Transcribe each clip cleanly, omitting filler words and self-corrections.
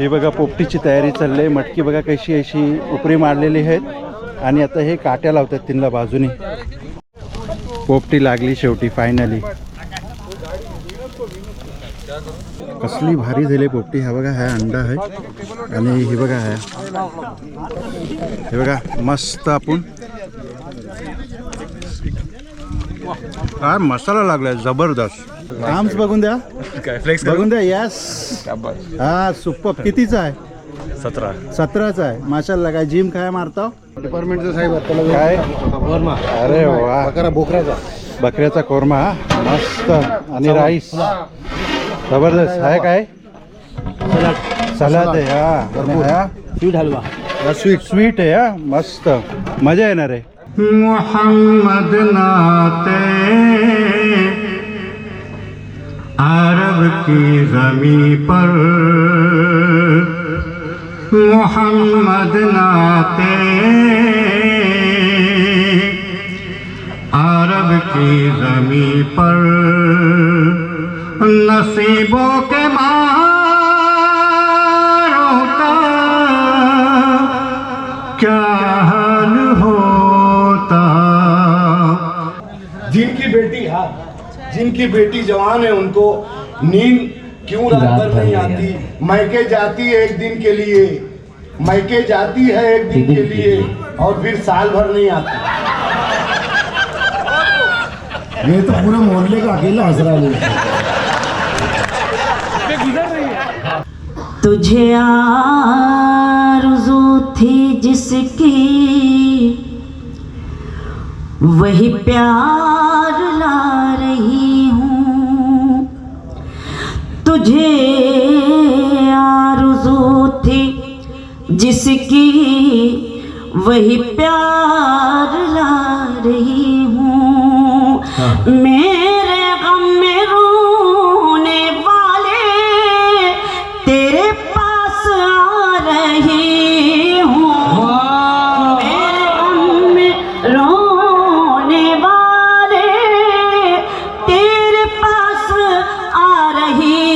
हे बघा पोपटीची तयारी चालली आहे. मटकी बघा कशी अशी उपरी मारलेली आहेत आणि आता हे काट्या लावतात तीनला बाजूनी. पोपटी लागली शेवटी फायनली. कसली भारी झाली पोपटी. हा बघा हा अंडा आहे आणि हे बघा हे बघा मस्त. आपण काय मसाला लागलाय जबरदस्त. आर्म्स बघून द्या, बघून द्या. यस हा सुपर. कितीचा आहे? 17चा आहे. माशाल्लाह. काय जिम काय मारता डिपार्टमेंटचा साहेब काय? अरे वा, बकऱ्याचा कोरमा मस्त आणि राईस जबरदस्त आहे. काय सलाद आहे हा. स्वीट हलवा. स्वीट आहे हा. मस्त मजा येणार आहे. मोहम्मद नाते अरब की ज़मीं पर, मोहम्मद नाते अरब की ज़मीं पर, नसीबों के मारों का क्या हाल होता। जिनकी बेटी जवान है उनको नींद क्यों रात भर नहीं आती? मैके जाती है एक दिन के लिए, मैके जाती है एक दिन के लिए और फिर साल भर नहीं आती। ये तो पूरा मोहल्ले का अकेला हंस रहा है। तुझे आरज़ू थी जिसकी वही प्यार ला रही हूँ। तुझे आरज़ू थी जिसकी वही प्यार ला रही हूँ। मेरे गम में रोने वाले तेरे पास आ रही हूँ। मेरे गम में रोने वाले तेरे पास आ रही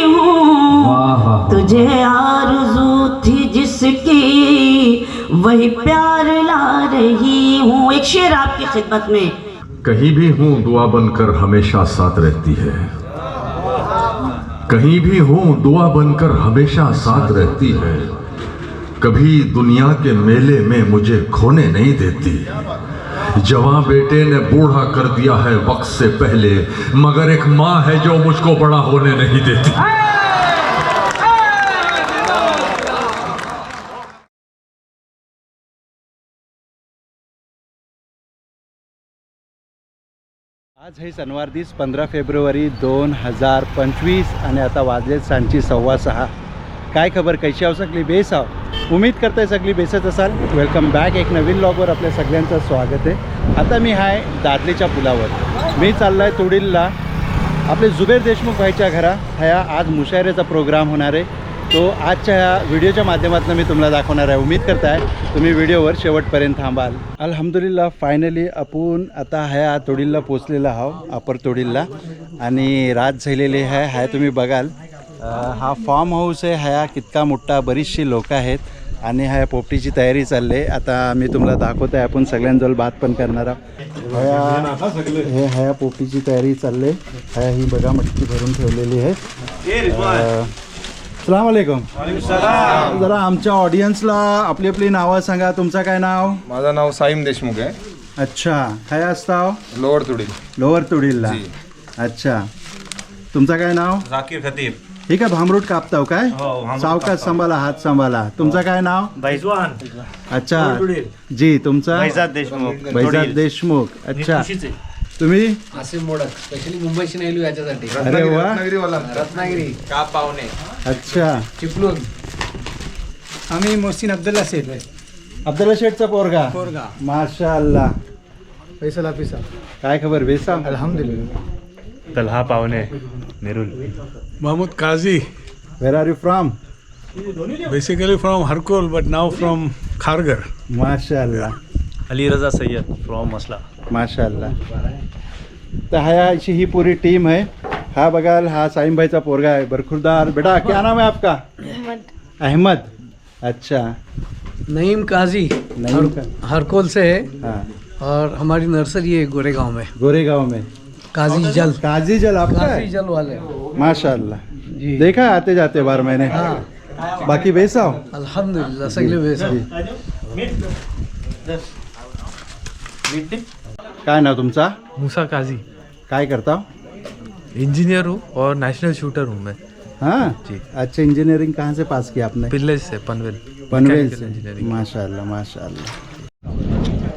हूँ। तुझे आरज़ू थी जिसकी वही प्यार ला रही हूँ। एक शेर आपकी खिदमत में। कहीं भी हूँ दुआ बनकर हमेशा साथ रहती है, कहीं भी हूँ दुआ बनकर हमेशा साथ रहती है। कभी दुनिया के मेले में मुझे खोने नहीं देती। जवां बेटे ने बूढ़ा कर दिया है वक्त से पहले, मगर एक माँ है जो मुझको बड़ा होने नहीं देती। आज है शनिवार दिस 15 फेब्रुवारी 2025 आणि आता वाजले सांची 6:15. काय खबर कशी आहो सगळी? बेस आहो. उम्मीद करताय सगळी बेसच असाल. Welcome back. एक नवीन व्लॉगवर आपल्या सगळ्यांचं स्वागत आहे. आता मी आहे दादलीच्या पुलावर. मी चाललो आहे तुडीलला. आपले जुबेर देशमुख भाईच्या घरा ह्या आज मुशायरेचा प्रोग्राम होणार आहे. तो आजच्या ह्या व्हिडिओच्या माध्यमातून मी तुम्हाला दाखवणार आहे. उम्मीद करताय तुम्ही व्हिडिओवर शेवटपर्यंत थांबाल. अल्हम्दुलिल्लाह फायनली आपण आता ह्या तोडीलला पोचलेला आहोत, अपर तोडीलला. आणि रात झालेली आहे. ह्या तुम्ही बघाल हा फार्म हाऊस आहे. ह्या कितका मोठा, बरीचशी लोक आहेत आणि ह्या पोपटीची तयारी चालली आहे. आता मी तुम्हाला दाखवत आहे. आपण सगळ्यांजवळ बात पण करणार आहोत. हे ह्या पोपटीची तयारी चालली आहे. ह्या ही बघा मटकी भरून ठेवलेली आहे. अस्सलाम वालेकुम. जरा आमच्या ऑडियन्सला आपली आपली नावं सांगा. तुमचं काय नाव? माझं नाव साईम देशमुख आहे. अच्छा. काय असताव? लोअर तुडील. लोअर तुडीलला. अच्छा. तुमचं काय नाव? जाकीर खतीब. ठीक आहे. भामरूट कापताव काय? सावकाश सांभाळा, हात सांभाळा. तुमचं काय नाव? बैजवान. अच्छा जी. तुमचं? बैजात देशमुख. बैजात देशमुख. अच्छा. तुम्ही? आसिम मोडक, स्पेशली मुंबईशी नेलू याच्यासाठी. अरे वा. रत्नागिरी का पाहुणे. अच्छा. चिपळूण. आम्ही मोहसिन अब्दुल्ला शेख. अब्दुल्ला शेठचा पोरगा. माशाअल्लाह. फैसल हाफिसा. काय खबर? बेसा. अल्हम्दुलिल्लाह. तलहा पावने Nerul. Mahmoud Qazi, where are you from? basically from Harkol, but now from Khargar. माशाअल्लाह. अली रजा सैयद फ्रॉम मसला. माशाअल्लाह. तर ह्या अशी ही पूरी टीम है. हा बघाल हा साईम भाईचा पोरगा आहे बरखुरदार. बेटा क्या नाम है आपका? अहमद, अच्छा। नईम काजी नईम हरकोल से है हाँ, और हमारी नर्सरी है गोरेगांव में। गोरेगांव में काजी जल काजी जल आपका काजी है? जल वाले माशाल्लाह, जी। देखा आते जाते बार मैंने। हाँ बाकी बेसाव अल्हम्दुलिल्लाह सगळे बेस काय नाव तुमचा? मूसा काजी, काय करता? इंजीनियर हूँ और नेशनल शूटर हूँ मैं। हाँ जी। अच्छा, इंजीनियरिंग कहाँ से पास किया आपने? पिल्ले से पनवेल, पनवेल मैकेनिकल से। इंजीनियरिंग। माशाल्लाह माशाल्लाह।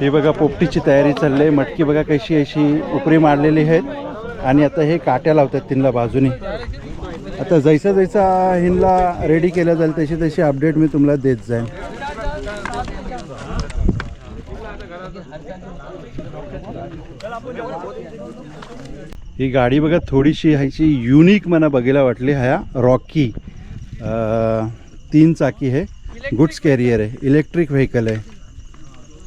ही बघा पोपटीची तयारी चालली आहे. मटकी बघा कशी अशी उपरी मारलेली आहेत आणि आता हे काट्या लावतात तिनला बाजूनी. आता जैसा जैसा हिनला रेडी केलं जाईल तशी तशी अपडेट मी तुम्हाला देत जाईन. ही गाडी बघा थोडीशी ह्याची युनिक मला बघायला वाटली. ह्या रॉकी 3 चाकी आहे, गुड्स कॅरियर आहे, इलेक्ट्रिक व्हेकल आहे.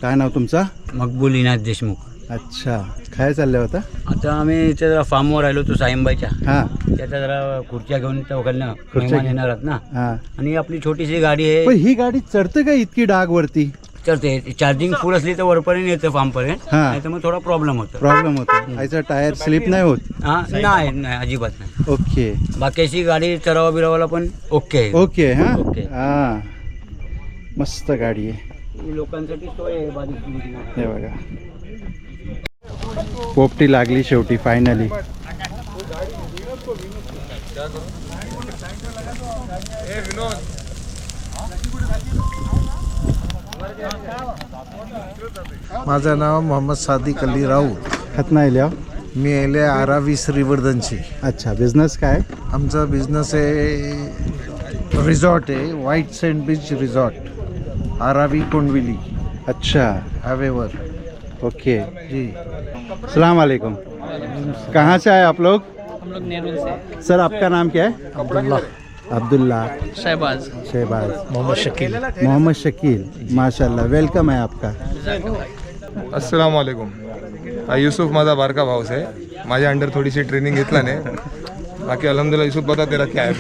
काय नाव तुमचा? मकबूल इनाथ देशमुख. अच्छा, काय चाललं होता? आता आम्ही इथे जरा फार्मवर आलो होतो साईंबाईच्या. हां त्याच्या जरा खुर्च्या घेऊन चौकांना खुर्च्या मेहमान घेऊन. येणार आहेत ना. हां, आणि आपली छोटीशी गाडी आहे, पण ही गाडी चढते का इतकी डागवरती? चढते. चार्जिंग फुल असली तर वरपर्यंत येतं फार्मपर्यंत, हां. नाही तर मग थोडा प्रॉब्लेम होतो. प्रॉब्लेम होतो. ह्याचा टायर स्लिप नाही होत? हां नाही नाही अजिबात नाही. ओके बाकी अशी गाडी चरावा बिरावाला पण ओके आहे. ओके. हां ओके. हां, मस्त गाडी आहे. ही लोकांसाठी सोय आहे बाजूची. हे बघा पोपटी लागली शेवटी फायनली. माझं नाव मोहम्मद सादिक अली राऊत. खतना आल्या. मी आले आरावी श्रीवर्धनची. अच्छा, बिझनेस काय? आमचा बिझनेस आहे रिसॉर्ट आहे, व्हाईट सँड बीच रिसॉर्ट, आरावी कोंडविली अच्छा, हाईवेवर. ओके जी. सलाम वालेकुम. कहाँ से आए आप लोग? हम लोग नेरुल से। सर आपका नाम क्या है? अब्दुल्ला, शहबाज, शहबाज, मोहम्मद शकील. शकील. माशाल्लाह, वेलकम आहे आपका. अस्सलाम वालेकुम. हा युसुफ माझा बारका भाऊस आहे. माझ्या अंडर थोडीशी ट्रेनिंग घेतला ने. बाकी अल्हम्दुलिल्लाह युसुफ बता तेरा क्या है.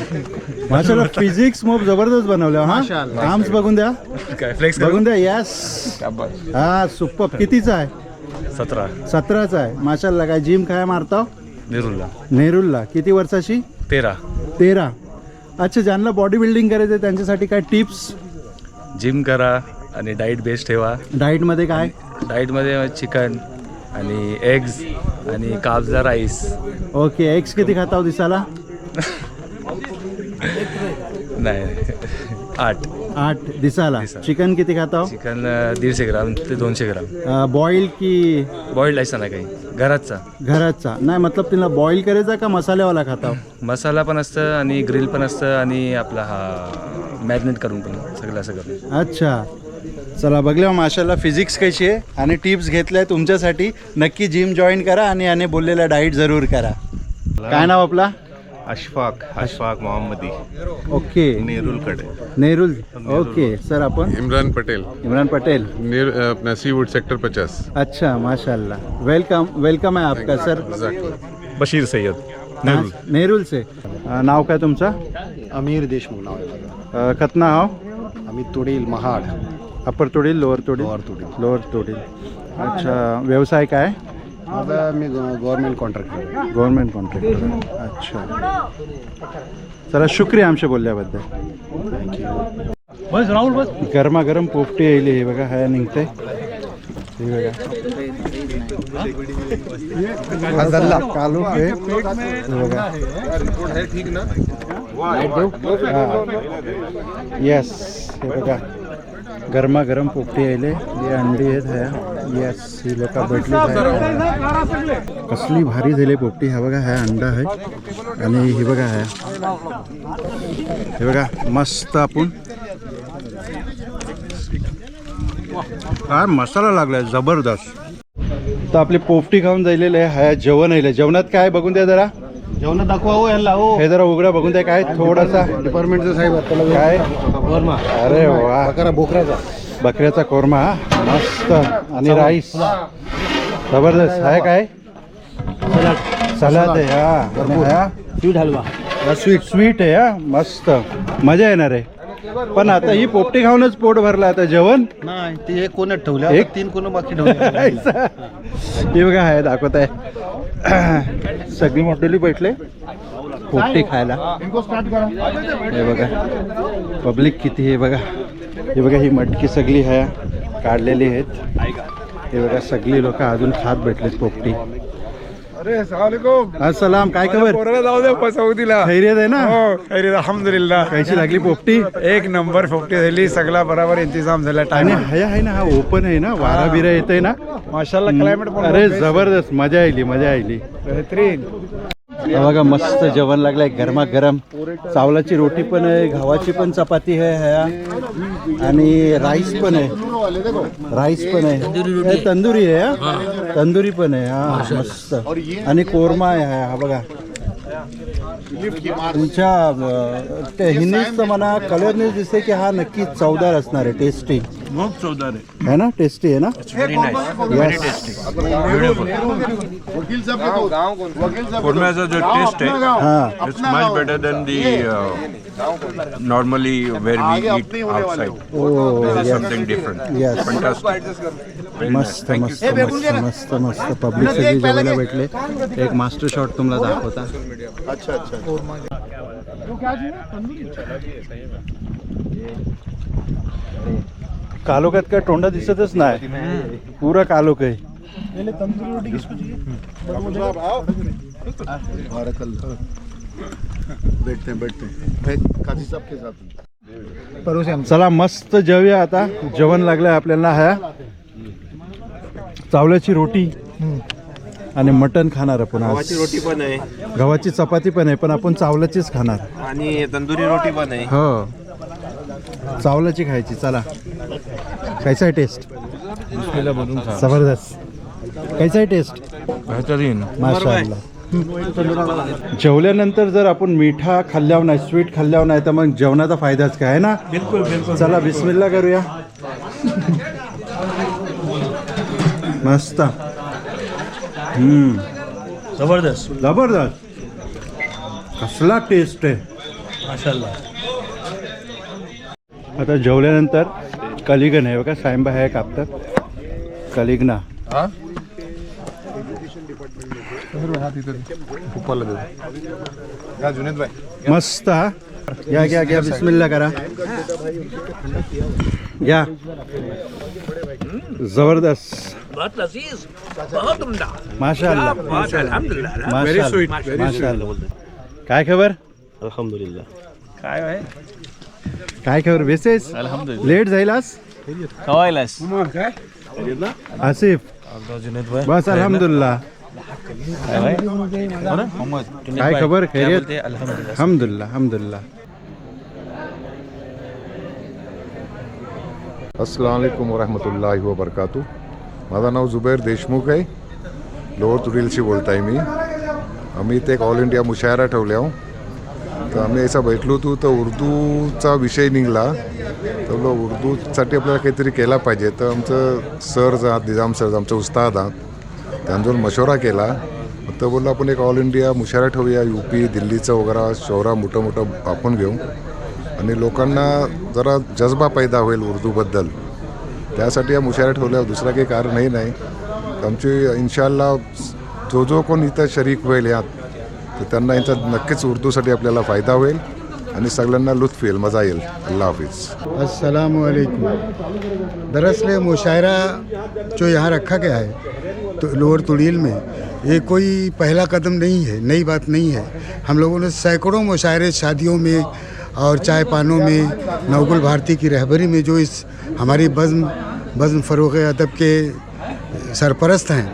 माशाल्लाह फिजिक्स मोब जबरदस्त बनवलं. हा आर्म्स बघून द्या, काय फ्लेक्स बघून द्या. यस, हा सुपर. कितीचा आहे? 17 17चा आहे. माशाल्लाह. काय जिम काय मारता? नेरुलला. नेरूलला. किती वर्षाची? 13. अच्छा, ज्यांना बॉडी बिल्डिंग करायचं आहे त्यांच्यासाठी काय टिप्स? जिम करा आणि डाईट बेस्ट ठेवा. डाईटमध्ये काय? डाईटमध्ये चिकन आणि एग्स आणि काब्सचा राईस. ओके. एग्स किती खाता हो दिसाला? नाही 8 दिसाला. चिकन किती खाता हो? चिकन 150 ग्राम ते 200 ग्राम. बॉईल की बॉईल्ड ऐसा नाही काही, घरातचा. घराचा? नाही मतलब तिला बॉईल करायचा का मसाल्यावाला खाता? मसाला पण असतं आणि ग्रिल पण असतं आणि आपला हा मॅरिनेट करून पण सगळं असं करून. अच्छा, चला बघल्या माशाल्लाह फिजिक्स कशी आहे आणि टिप्स घेतल्या तुमच्यासाठी. नक्की जिम जॉईन करा आणि याने बोललेला डाईट जरूर करा. काय नाव आपला? अशफाक मोहम्मदी, ओके. नेरुलकडे. नेरुल. Okay sir. आपण? इमरान पटेल, इमरान पटेल. अपना सीवुड सेक्टर 50. अच्छा, माशाल्लाह. वेलकम, वेलकम आहे आपका सर. बशीर सय्यद, नेरुल. नेरुल से. नाव काय तुमचं? अमीर देशमुख नाव आहे. खतना हाव? आम्ही Tudil Mahad. Upper Tudil, lower Tudil? Lower Tudil. अच्छा, व्यवसाय काय? माझा मी गव्हर्नमेंट कॉन्ट्रॅक्टर. Government contractor. अच्छा, चला शुक्रिया आमचे बोलल्याबद्दल. गरमागरम पोपटी यायली. हे बघा ह्या निघते. हे बघा कालू हे बघा. येस, हे बघा गरमागरम पोपटी यायले. हे अंडी आहेत ह्या. येस, ही लोक भेटली. कसली भारी झाली पोपटी. हा बघा ह्या अंडा आहे आणि ही बघा ह्या. हे बघा मस्त. आपण काय मसाला लागलाय जबरदस्त. तर आपली पोपटी खाऊन जायलेलं आहे. ह्या जेवण आहे. जेवणात काय बघून द्या जरा. जेवण दाखवा हो यांना. हो हे जरा उघडा बघून द्या. काय थोडासा डिपार्टमेंटचं साहेब त्याला काय? वर्मा. अरे वा, बकरा बोकराचा. बकऱ्याचा कोरमा. मस्त. आणि राईस जबरदस्त आहे. काय सलाद आहे. हा स्वीट हलवा. स्वीट आहे. हा मस्त. मजा येणार आहे. पण आता ही पोपटी खाऊनच पोट भरलं, आता जेवण नाही ते एक कोणच ठेवल्या एक? 3 कोण बाकी ठेवले. हे बघा आहे दाखवत आहे सगळी मंडळी बैठले पोपटी खायला. हे बघा पब्लिक किती आहे बघा. हे बघा ही मटकी सगळी आहे काढलेली आहेत. हे बघा सगळी लोक अजून खात भेटलेत पोपटी. अस्सलाम, काय खबर? जाऊ दे सौदीला खैरियत आहे ना? हो खैरियत अल्हम्दुलिल्लाह. कैसी लागली पोपटी? एक नंबर फोपटी झाली, सगळा बराबर इंतजाम झाला. आणि हया आहे ना, हा ओपन आहे ना, वारा बिरा येतोय ना माशाल्लाह क्लायमेट पण अरे जबरदस्त, मजा आली मजा आली. बेहतरीन. बघा मस्त जेवण लागलंय गरमागरम. चावलाची रोटी पण आहे, गव्हाची पण चपाती आहे ह्या, आणि राईस पण आहे. राईस पण आहे, हे तंदुरी आहे हा? तंदुरी पण आहे हा मस्त. आणि कोरमा आहे हा बघा. तुमच्या ते हिंदीचं म्हणा कलरने दिसते की हा नक्की चवदार असणार आहे. टेस्टी बहुत चौदार है. है ना? टेस्टी आहे ना? कोरम्याचा जो टेस्ट आहे हां it's much better than the normally where we eat outside. Oh something different. Yes fantastic. मस्त मस्त मस्त मस्त मस्त. पब्लिक सगळी जेवायला भेटले. एक मास्टर शॉट तुम्हाला दाखवता. कालोखात काय तोंडा दिसतच नाही, पुरा कालोख आहे. चला मस्त जेवूया आता. जेवण लागलंय आपल्याला. ह्या चावल्याची रोटी आणि मटण खाणार आपण आज. रोटी पण आहे गव्हाची चपाती पण आहे, पण आपण चावल्याचीच खाणार. आणि तंदुरी रोटी पण आहे. हो चावल्याची खायची. चला कैसा आहे टेस्ट? जबरदस्त. कैसा आहे टेस्ट? बेहतरीन. माशाअल्लाह. जेवल्यानंतर जर आपण मिठा खाल्ल्यावर नाही, स्वीट खाल्ल्यावर नाही, तर मग जेवणाचा फायदाच काय आहे ना? बिल्कुल बिल्कुल. चला बिस्मिल्ला करूया. मस्त. जबरदस्त. जबरदस्त. कसला टेस्ट आहे माशाल्लाह. आता जेवल्यानंतर कलिगन आहे बघा. सायंबा आहे कापतात कलिगना. मस्त हा. घ्या घ्या घ्या बिस्मिल्ला करा. घ्या. जबरदस्त. माशाअल्लाह माशाअल्लाह. काय खबर? अल्हम्दुलिल्लाह. काय आहे काय खबर? बेसेस लेट जाईलास खवायलास आसिफ? बस अल्हम्दुलिल्लाह. काय खबर? खैरियत? अल्हम्दुलिल्लाह अल्हम्दुलिल्लाह. अस्सलाम वालेकुम वरहमतुल्लाहि वबरकातुह. माझं नाव जुबैर देशमुख आहे. लोअर तुडीलशी बोलत आहे मी. आम्ही इथे एक ऑल इंडिया मुशायरा ठेवले आहो. तर आम्ही असं बैठलो होतो तर उर्दूचा विषय निघाला. तर बोललो उर्दूसाठी आपल्याला काहीतरी केला पाहिजे. तर आमचं सर आहात निजाम सर आमचे उस्ताद आहात, त्यांच्यावर मशवरा केला. तर बोललो आपण एक ऑल इंडिया मुशायरा ठेवूया. UP दिल्लीचं वगैरे शहरा मोठं मोठं आपण घेऊ आणि लोकांना जरा जज्बा पैदा होईल उर्दूबद्दल. त्यासाठी या मुशायरा ठेवल्या. दुसरा काही कारणही नाही. आमची इन्शाअल्लाह जो जो कोण इथं शरीक होईल यात तर त्यांना याचा नक्कीच उर्दूसाठी आपल्याला फायदा होईल आणि सगळ्यांना लुत्फ येईल, मजा येईल. अल्लाह हाफिज़. अस्सलाम वालेकुम. दरअसल मुशायरा जो यहाँ रखा गया है तो लोअर तुड़ील में, ये कोई पहला कदम नहीं है, नई बात नहीं है. हम लोगों ने सैकड़ों मुशायरे शादियों में और चाय पानों में नौगुल भारती की रहबरी में जो इस हमारी बज़्म फ़रोग़ अदब के सरपरस्त हैं,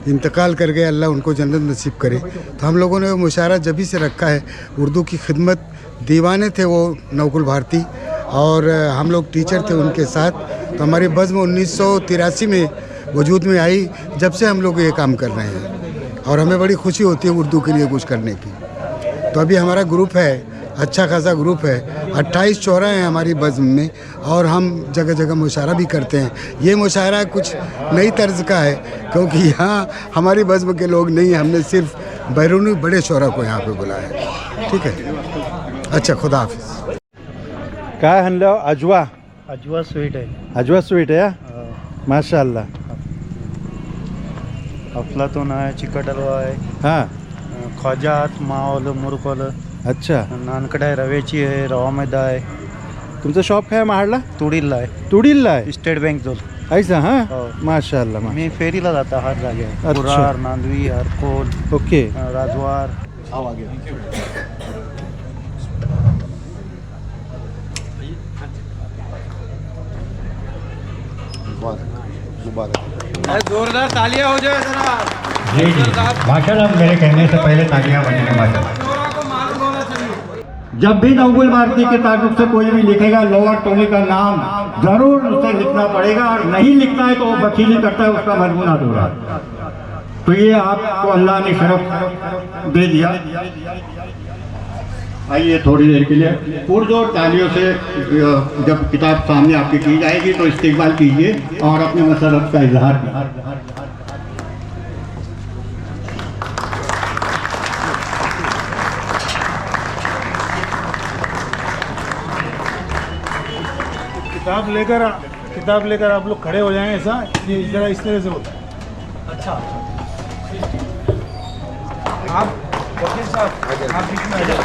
इंतकाल कर गए, अल्लाह उनको जन्नत नसीब करे. तो हम लोगों ने वो मुशायरा जब से रखा है. उर्दू की खिदमत दीवाने थे वो नौगुल भारती और हम लोग टीचर थे उनके साथ. तो हमारी बज़्म 1983 में वजूद में आई. जब से हम लोग ये काम कर रहे हैं और हमें बड़ी खुशी होती है उर्दू के लिए कुछ करने की. तो अभी हमारा ग्रुप है, अच्छा खासा ग्रुप है. 28 शोरा हैं हमारी बज़्म में और हम जगह जगह मुशायरा भी करते हैं. ये मुशायरा कुछ नई तर्ज का है क्योंकि यहाँ हमारी बज़्म के लोग नहीं, हमने सिर्फ बैरूनी बड़े शोरा को यहाँ पे बुलाया है. ठीक है, अच्छा, खुदा हाफिज़. काय आणलं? अजवा. अजवा स्वीट आहे. अजवा स्वीट आहे. माशाअल्लाह. अफलातून आहे, चिकट हलवा आहे, हां. ख्वाजात, मावलं, मुरकवलं. अच्छा. नानकड आहे, रव्याची आहे, रवा मैदा आहे. तुमचं शॉप काय महाडला? तुडीला आहे. तुडीला आहे. स्टेट बँक जवळ. ऐसा हां. हो. माशाअल्लाह. मी फेरीला जाता हर जागे. अच्छा. कुरार, नांदवी, हरकोल, ओके. राजवार. जोरदार तालियां हो जाए जरा। जी जी माशाल्लाह, मेरे कहने से पहले तालियां बजने माशाल्लाह। जब भी नवगुल भारती के ताल्लुक से कोई भी लिखेगा लोअर टोली का नाम जरूर उसे लिखना पड़ेगा, और नहीं लिखता है तो वो वकीली करता है, उसका मजमून अधूरा। तो ये आपको अल्लाह ने शरफ दे दिया। आइए थोड़ी देर के लिए पुरजोर तालियों से जब किताब सामने आपकी की जाएगी तो इस्तेकबाल कीजिए और अपने मसरत का इजहार कीजिए। किताब लेकर आप लोग खड़े हो जाएं। ऐसा ये जरा इस तरह से होता है। अच्छा आप वकील साहब आप बीच में आ जाओ।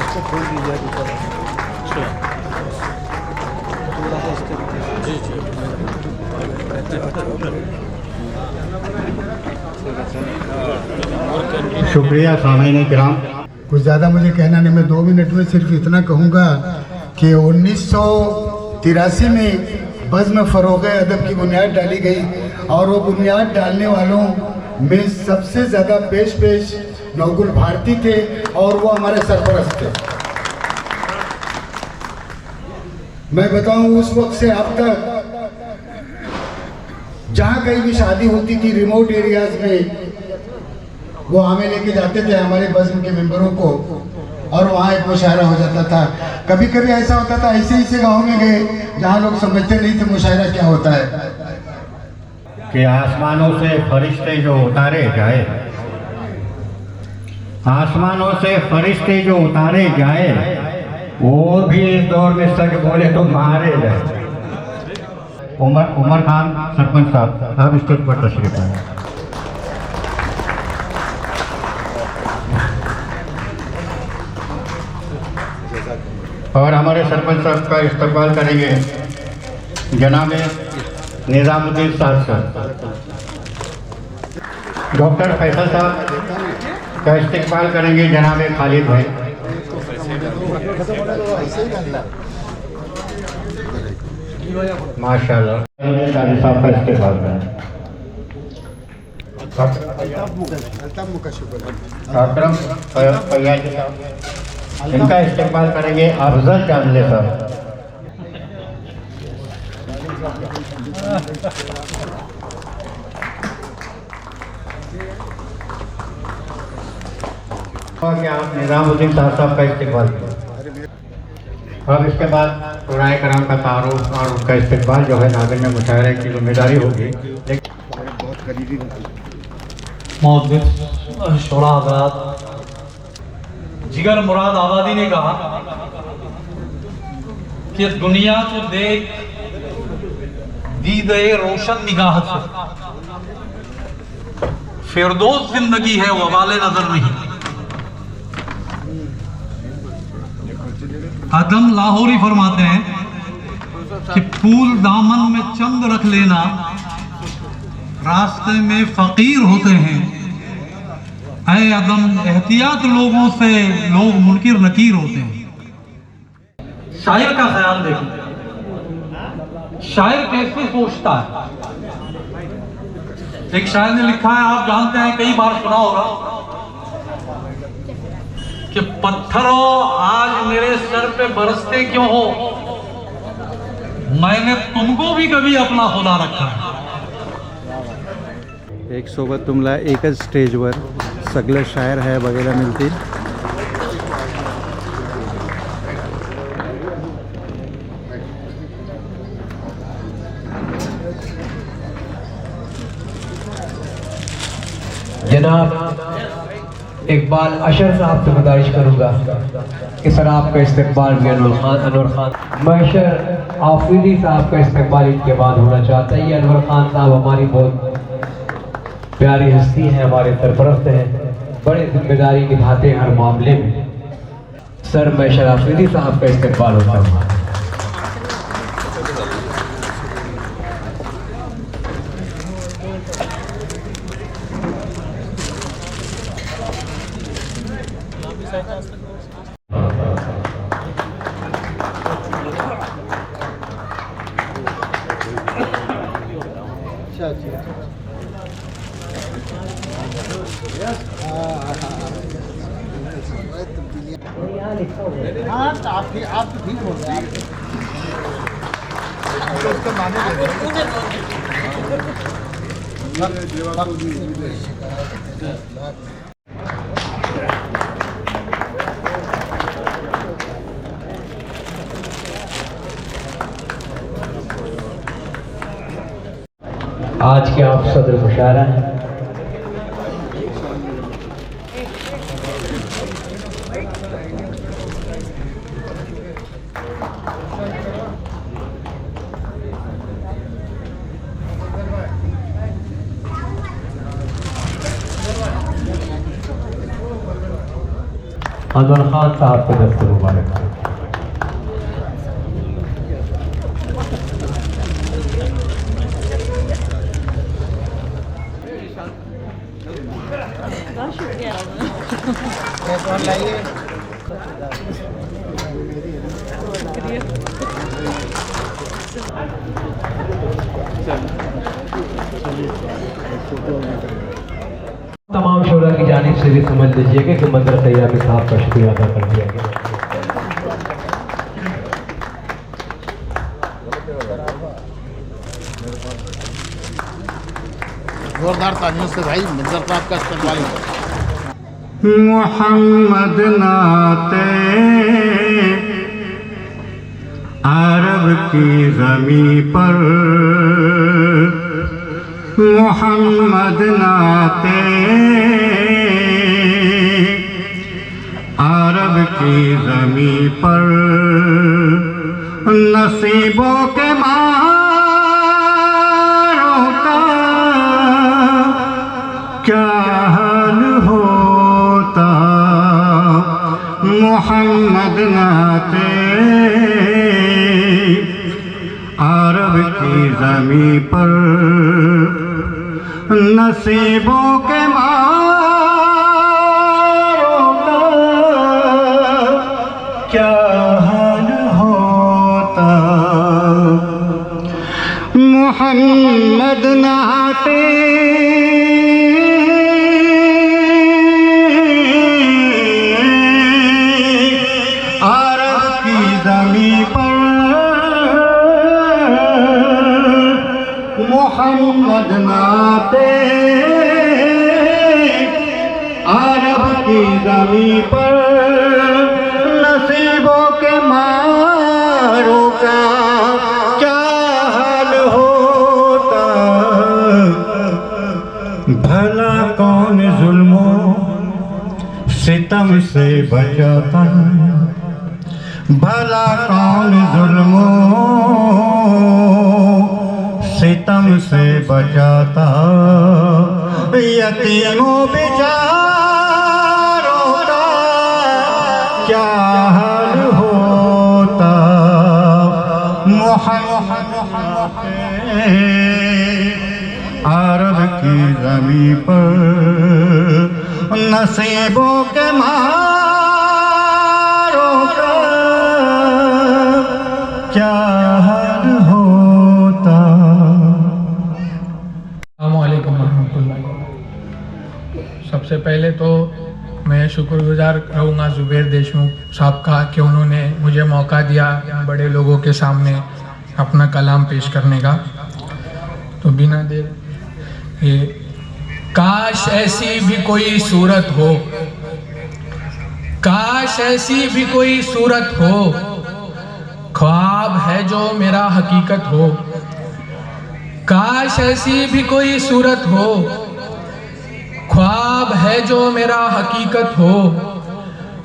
इसको खोल दीजिए ऊपर। जी जी शुक्रिया सामीन किराम। कुछ ज़्यादा मुझे कहना नहीं, मैं 2 मिनट में सिर्फ इतना कहूँगा कि 1983 में बज़्म फ़रोग़ अदब की बुनियाद डाली गई, और वो बुनियाद डालने वालों में सबसे ज़्यादा पेश नवगुल भारती थे, और वो हमारे सरपरस्त थे। मैं बताऊं, उस वक्त से अब तक जहाँ कहीं भी शादी होती थी रिमोट एरियाज में, वो हमें लेके जाते थे हमारे बज़्म के मेंबरों को, और वहाँ एक मुशायरा हो जाता था। कभी कभी ऐसा होता था, ऐसे गाँव में गए जहाँ लोग समझते नहीं थे मुशायरा क्या होता है, कि आसमानों से फरिश्ते जो उतारे जाए, आसमानों से फरिश्ते जो उतारे जाए, वो भी इस दौर में सच बोले तो मारे जाए। उमर खान सरपंच साहब, आप स्टेज पर तशरीफ लाएं। और हमारे सरपंच साहब का इस्तकबाल करेंगे जनाब निज़ामुद्दीन साहब। डॉक्टर फैसल साहब का इस्तकबाल करेंगे जनाब खालिद भाई। माशाल्लाह साहब का इस्तकबाल करें। अकरम फैयाजी साहब, इनका इस्तेमाल करेंगे अफजल चांदले साहब। आप निज़ामुद्दीन साहब का इस्तेमाल करें। अब इसके बाद उराए कराम का तारुफ और उनका इस्तेमाल जो है नाज़रीन में मुशायरे की जिम्मेदारी होगी। जिगर मुराद आबादी ने कहा कि दुनिया को देख दीदे रोशन निगाह से, फिरदौस जिंदगी है वबाले नजर नहीं। आदम लाहौरी फरमाते हैं कि फूल दामन में चंद रख लेना, रास्ते में फकीर होते हैं। ऐ आदम एहतियात लोगों से लोग मुनकिर नकीर होते हैं। शायर का ख्याल देखिए, शायर कैसे सोचता है। एक शायर ने लिखा है, आप जानते हैं, कई बार सुना होगा कि पत्थरों आज मेरे सर पे बरसते क्यों हो, मैंने तुमको भी कभी अपना खुदा रखा है। एक सोबत तुम्हाला एकच स्टेजवर सगळे शायर है बघायला मिळतील। जनाब इकबाल अशर साहब से गुजारिश करूँगा कि सर आपका इस्तकबाल भी अनवर खान महशर आफरीदी साहब का इस्तकबाल इनके बाद होना चाहता है। ये अनवर खान साहब हमारी बहुत प्यारी हस्ती हैं, हमारे सरपरस्त हैं, बड़ी जिम्मेदारी निभाते हैं हर मामले में। सर महशर आफरीदी साहब का इस्तकबाल होता है। आप ठीक हो आज के आप सदर मुशायरा हैं। अनवर खान साहब के दफ्तर मुबारक। तमाम शोरा की जानिब से भी समझ लीजिएगा कि मंदिर तैयारी साहब का शुक्रिया अदा कर दिया गया। जोरदार तालियों से भाई मंजर साहब का इस्तेमाल। मोहम्मद नाते अरब की ज़मीं पर, मोहम्मद नाते अरब की ज़मीं पर, नसीबों के मारों का क्या हाल होता। मोहम्मद नाते अरब की ज़मीं पर, नसीबों के मारों का क्या हाल होता। मोहम्मद नाते अरब की ज़मीं पर, मोहम्मद नाते अरब की ज़मीं पर, नसीबों के मारों का क्या हाल होता। भला कौन जुल्मों सितम से बचाता, भला कौन जुल्मों सितम से बचाता। यतीमों बेचारों का क्या हाल होता। मोहम्मद अरब की ज़मीं पर, नसीबों के मारों का क्या हाल होता। अस्सलामुअलैकुम रहमतुल्लाह। सबसे पहले तो मैं शुक्रगुजार रहूँगा ज़ुबैर देशमुख साहब का कि उन्होंने मुझे मौका दिया बड़े लोगों के सामने अपना कलाम पेश करने का। तो बिना देर ये काश ऐसी भी कोई सूरत हो, काश ऐसी भी कोई सूरत हो, ख्वाब है जो मेरा हकीकत हो। काश ऐसी भी कोई सूरत हो, ख्वाब है जो मेरा हकीकत हो,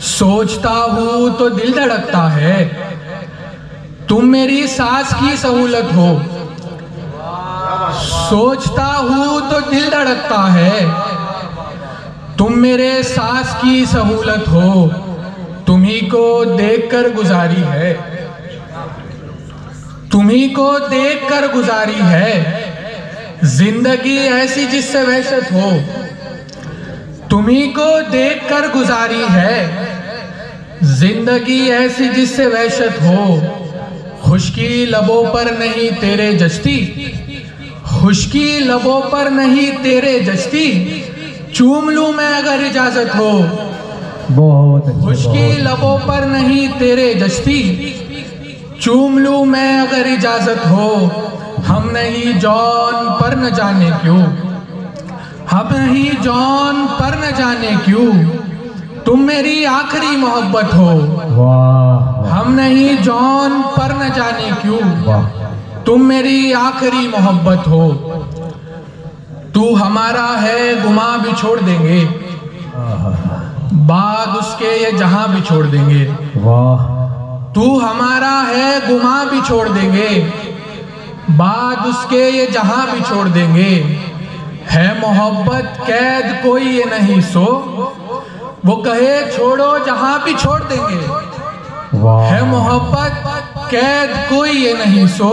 सोचता हूँ तो दिल धड़कता है। तुम मेरी सांस की सहूलत हो, सोचता हूँ तो दिल धड़कता है। तुम मेरे सांस की सहूलत हो, तुम्ही को देखकर गुजारी है, तुम्ही को देखकर गुजारी है। जिंदगी ऐसी जिससे वहशत हो, तुम्ही को देखकर गुजारी है। जिंदगी ऐसी जिससे वहशत हो, खुश्की लबों पर नहीं तेरे जस्ती, खुश्की लबों पर नहीं तेरे जस्ती। चूम लूं मैं अगर इजाजत हो, बहुत खुश्की लबों पर नहीं तेरे जस्ती। चूम लूं मैं अगर इजाजत हो। हम नहीं जॉन पर न जाने क्यों, हम नहीं जॉन पर न जाने क्यों। तुम मेरी आखिरी मोहब्बत हो, हम नहीं जॉन पर न जाने क्यों। तुम मेरी आखिरी मोहब्बत हो। तू हमारा है गुमा भी छोड़ देंगे, बाद उसके ये जहां भी छोड़ देंगे। तू हमारा है गुमा भी छोड़ देंगे, बाद उसके ये जहां भी छोड़ देंगे। है मोहब्बत कैद कोई ये नहीं सो, वो कहे छोड़ो जहां भी छोड़ देंगे। है मोहब्बत कैद कोई ये नहीं सो,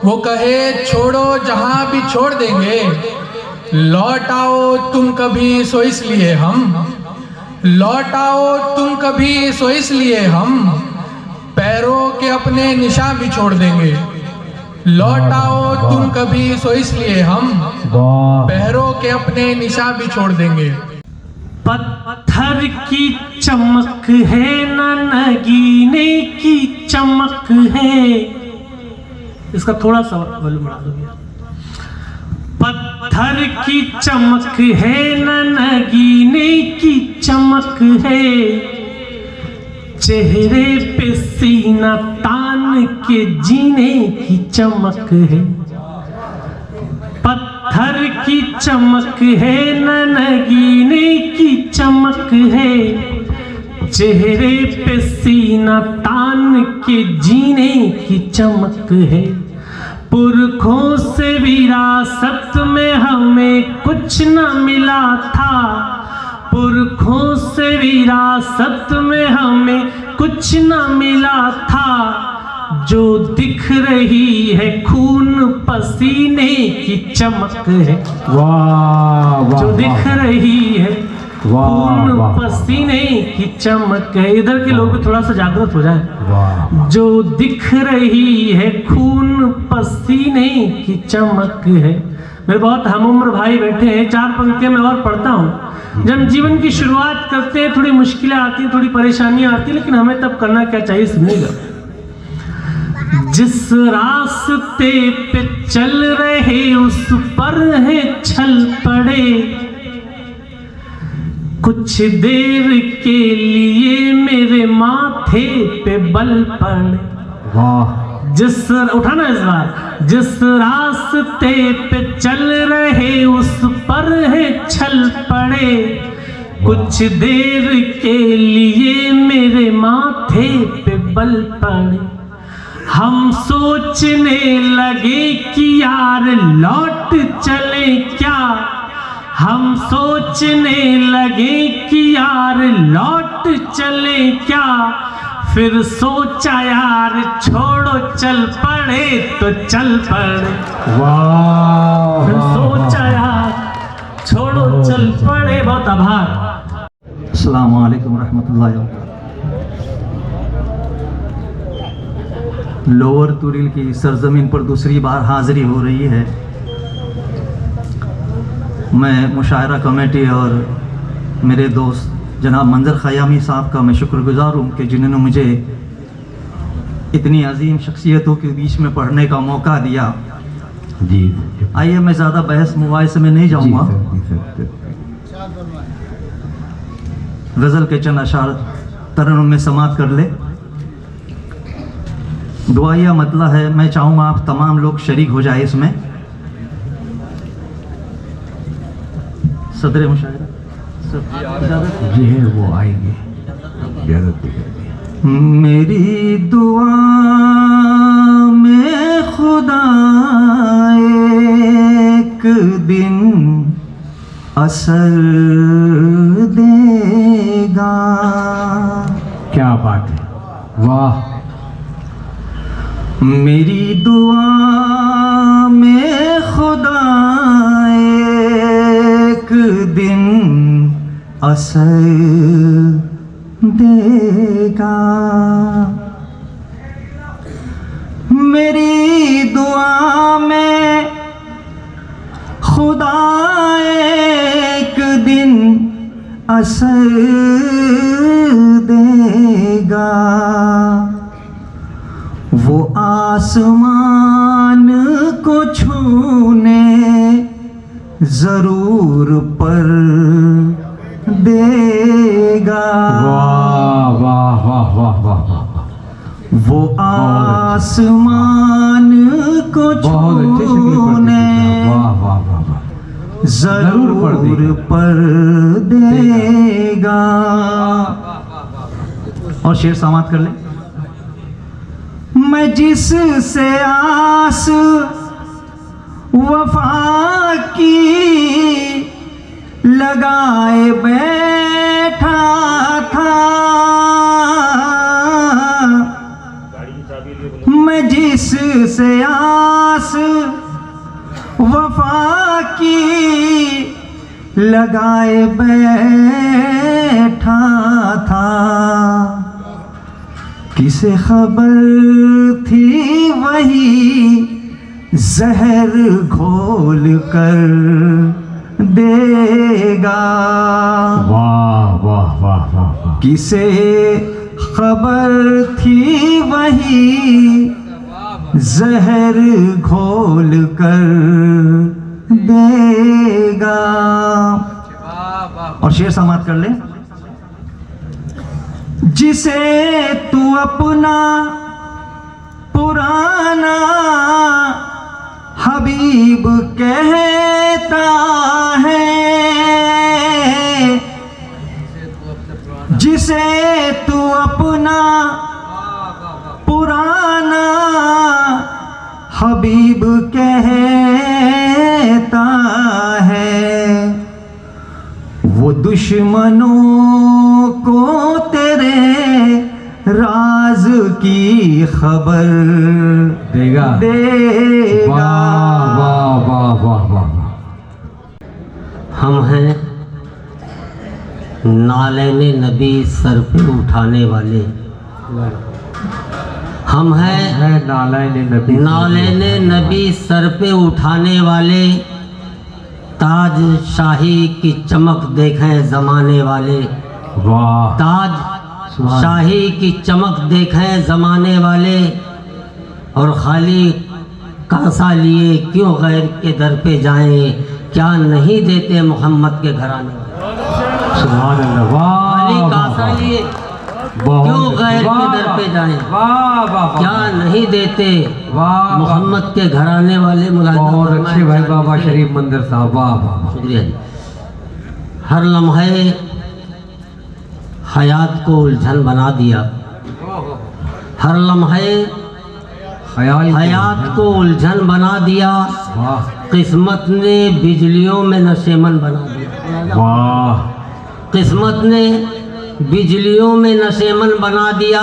वो कहे छोड़ो जहां भी छोड़ देंगे। लौट आओ तुम कभी सो इसलिए हम, लौट आओ तुम कभी सो इसलिए हम। पैरों के अपने निशान भी छोड़ देंगे। लौट आओ तुम कभी सो इसलिए हम, पैरों के अपने निशान भी छोड़ देंगे। पत्थर की चमक है न नगीने की चमक है। इसका थोड़ा सा वॉल्यूम बढ़ा दो। पत्थर की चमक है न नगीने की चमक है। चेहरे पे सीना तान के जीने की चमक है। पत्थर की चमक है न नगीने की चमक है। चेहरे पे सीना तान के जीने की चमक है। पुरखों से विरासत में हमें कुछ न मिला था, पुरखों से विरासत में हमें कुछ न मिला था। जो दिख रही है खून पसीने की चमक है। वाह, जो दिख रही है खून पसीने की चमक है। इधर के लोग भी थोड़ा सा जागृत हो जाए। जो दिख रही है खून पसीने की चमक है। मेरे बहुत हम उम्र भाई बैठे हैं, 4 पंक्तियां मैं और पढ़ता हूँ। जब जीवन की शुरुआत करते हैं थोड़ी मुश्किलें आती हैं, थोड़ी परेशानियां आती हैं, लेकिन हमें तब करना क्या चाहिए सुनिएगा। जिस रास्ते पे चल रहे उस पर है छल पड़े, कुछ देर के लिए मेरे माथे पे बल पड़े। जिस उठाना इस बार, जिस रास्ते पे चल रहे उस पर है छल पड़े, कुछ देर के लिए मेरे माथे पे बल पड़े। हम सोचने लगे कि यार लौट चले क्या, हम सोचने लगे कि यार लौट चले क्या। फिर सोचा यार छोड़ो चल पड़े तो चल पड़े। वाह, फिर सोचा यार छोड़ो चल पड़े। बहुत आभार। अस्सलाम वालेकुम रहमतुल्लाहि व बरकातहू। लोअर तुरील की सरजमीन पर दूसरी बार हाजिरी हो रही है। मैं मुशायरा कमेटी और मेरे दोस्त जनाब मंजर ख़यामी साहब का मैं शुक्रगुजार हूँ कि जिन्होंने मुझे इतनी अजीम शख्सियतों के बीच में पढ़ने का मौका दिया। जी आइए, मैं ज़्यादा बहस मुबाहिसे में नहीं जाऊँगा। गज़ल के चंद अशार तरन्नुम में समात कर ले। दुआया मतला है, मैं चाहूँगा आप तमाम लोग शरीक हो जाए इसमें। सदर मुशायरा जी है, वो आएंगे इजाज़त दीजिए। मेरी दुआ में खुदा एक दिन असर देगा। क्या बात है, वाह। मेरी दुआ में खुदा एक दिन असर देगा। मेरी दुआ में खुदा एक दिन असर देगा। वो आसमान को छूने जरूर पर देगा। वाह वाह वाह वाह वाह वाह। वो आसमान को छूने वाह वाह वाह वाह, जरूर पर देगा। और शेर समाप्त कर ले। मैं जिससे आस वफा की लगाए बैठा था, मैं जिससे आस वफा की लगाए बैठा था, किसे खबर थी वही जहर घोल कर देगा। वाह वाह वाह वाह। किसे खबर थी वही जहर घोल कर देगा। और शेर समाप्त कर ले। जिसे तू अपना पुराना हबीब कहता है, जिसे तू अपना पुराना हबीब कहता है, वो दुश्मनों को तेरे राज की खबर देगा। देगा। वाह वाह वाह वाह। हम हैं नालैने नबी सर पे उठाने वाले। हम हैं नालैने नबी सर पे उठाने वाले, ताज शाही की चमक देखें ज़माने वाले। वाह। ताज शाही की चमक देखें ज़माने वाले, और खाली कांसा लिए क्यों गैर के दर पे जाएं, क्या नहीं देते मोहम्मद के घराने। सुभान अल्लाह। वाह। खाली कांसा लिए क्यों गैर के दर पे जाएं, क्या नहीं देते मोहम्मद के घराने वाले। बहुत अच्छे भाई बाबा शरीफ मंदिर साहब। वाह वाह। शुक्रिया जी। हर लम्हे हयात को उलझन बना दिया, हर लम्हे हयात को उलझन बना दिया, किस्मत ने बिजलियों में नशेमन बना दिया। वाह। किस्मत ने बिजलियों में नशेमन बना दिया,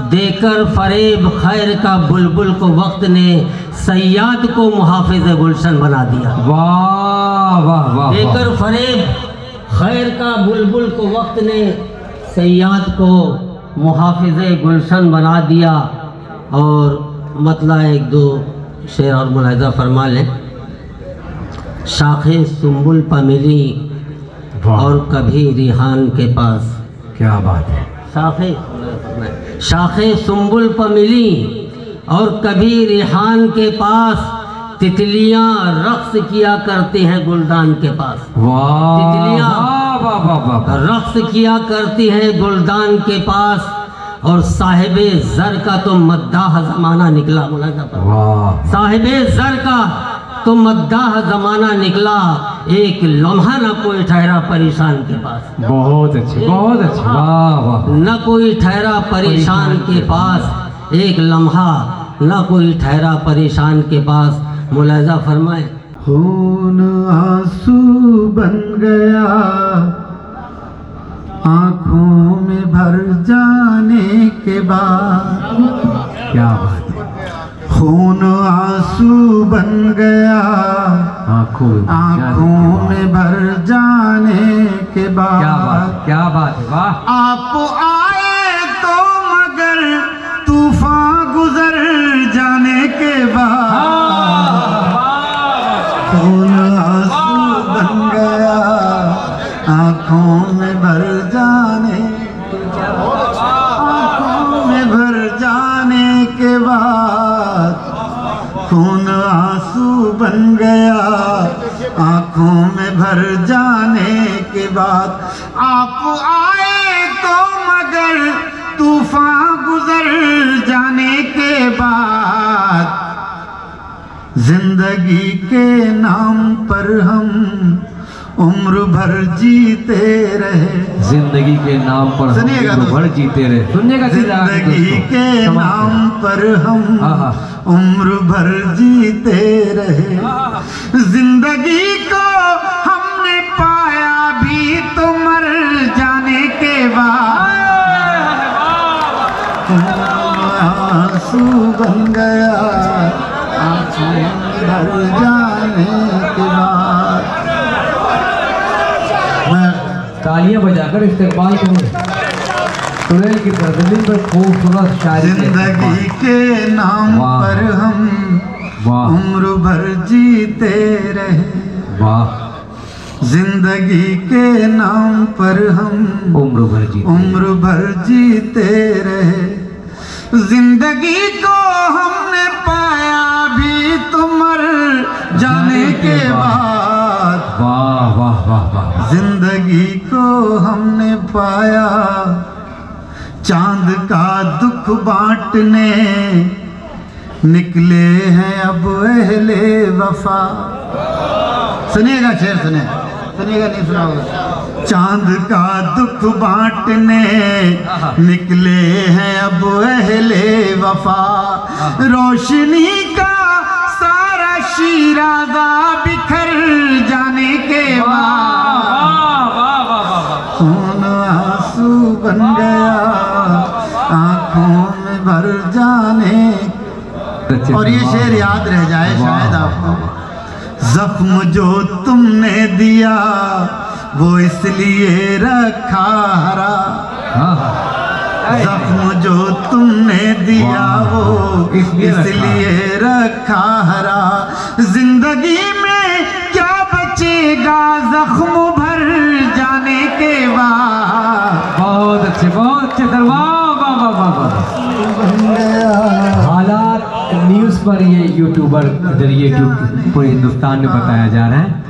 देकर फरेब खैर का बुलबुल को वक्त ने सयाद को मुहाफिज गुलशन बना दिया। वाह वाह वाह। देकर फरेब खैर का बुलबुल को वक्त ने सयाद को मुहाफिज गुलशन बना दिया। और मतलब एक दो शेर और मुलाहिजा फरमा लें। शाखे सुम्बुल पर मिली और कभी रिहान के पास। क्या बात है। शाखे सुम्बुल पर मिली और कभी रिहान के पास, तितलियां रक्स किया करती हैं गुलदान के पास। वाह। तितलियां रक्स किया करती हैं गुलदान के पास, और साहिबे जर का तो मद्दाह जमाना निकला। मुलाजा पर साहिबे जर का तो मद्दाह जमाना निकला, एक लम्हा न कोई ठहरा परेशान के पास। बहुत अच्छे, बहुत अच्छे, वाह वाह। न कोई ठहरा परेशान के पास, एक लम्हा न कोई ठहरा परेशान के पास। मुलाजा फरमाए। खून आंसू बन गया आँखों में भर जाने के बाद। क्या बात है। खून आंसू बन गया आँखों में भर जाने के बाद। क्या बात, क्या बात है, वाह। आप आए तो मगर तूफान गुजर जाने के बाद। खून आंसू बन गया आँखों में भर जाने, आँखों में भर जाने के बाद। खून आंसू बन गया आँखों में भर जाने के बाद। आप आए तो मगर तूफान गुजर जाने के बाद। जिंदगी के नाम पर हम उम्र भर जीते रहे। जिंदगी के नाम पर हम उम्र भर जीते रहे। सुनिएगा, जिंदगी के नाम पर हम उम्र भर जीते रहे। जिंदगी को हमने पाया भी तो मर जाने के बाद। आंसू बन गया आंसू भर जाने के बाद। तालियां बजाकर इस्तेमाल करें। सुरेल की प्रदर्शनी पर खूबसूरत शायरी। जिंदगी के नाम पर हम उम्र भर जीते रहे। वाह। जिंदगी के नाम पर हम उम्र भर जीते रहे। जिंदगी को हमने पाया भी तो मर जाने के बाद। वाह वाह वाह वाह। जिंदगी को हमने पाया चांद का दुख बांटने निकले हैं अब अहले वफा। सुनिएगा शेर, सुनिएगा नहीं सुना होगा। चांद का दुख बांटने निकले हैं अब अहले वफा। रोशनी का सारा शीराज़ा बिखर जाने के बाद। खून आंसू बन गया आँखों में भर जाने। और ये शेर याद रह जाए शायद आपको। जख्म जो तुमने दिया वो इसलिए रखा हरा। जख्म जो तुमने दिया वो इसलिए रखा हरा। जिंदगी में क्या बचेगा जख्म भर जाने के बाद। बहुत अच्छे, बहुत अच्छे दरबार। हालात न्यूज़ पर ये यूट्यूबर जरिए पूरे हिंदुस्तान में बताया जा रहा है।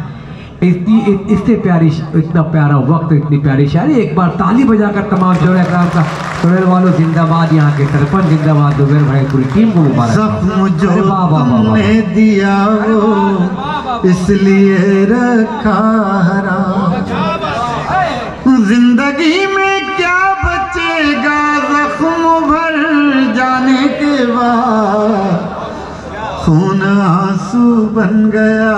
इससे प्यारी, इतना प्यारा वक्त, इतनी प्यारी शायरी। एक बार ताली बजाकर तमाम जोड़े अकराम का सुरेल वालों जिंदाबाद। यहाँ के सरपंच जिंदाबाद, जुबैर भाई, पूरी टीम को मुबारक। जख्म जो तुमने दिया वो इसलिए रखा हरा। जिंदगी में क्या बचेगा जख्म भर जाने के बाद। खून आंसू बन गया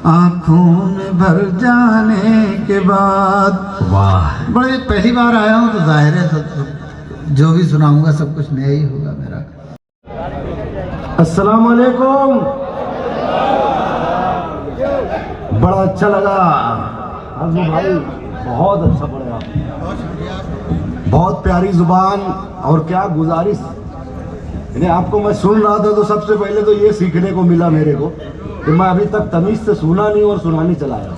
आँखों में भर जाने के बाद। वाह। बड़े पहली बार आया हूँ तो जाहिर है सब जो भी सुनाऊंगा सब कुछ नया ही होगा मेरा। अस्सलाम वालेकुम। बड़ा अच्छा लगा आजम भाई, बहुत अच्छा पढ़ा, बहुत प्यारी जुबान। और क्या गुजारिश, यानी आपको मैं सुन रहा था तो सबसे पहले तो ये सीखने को मिला मेरे को कि मैं अभी तक तमीज़ से सुना नहीं और सुनाने चला आया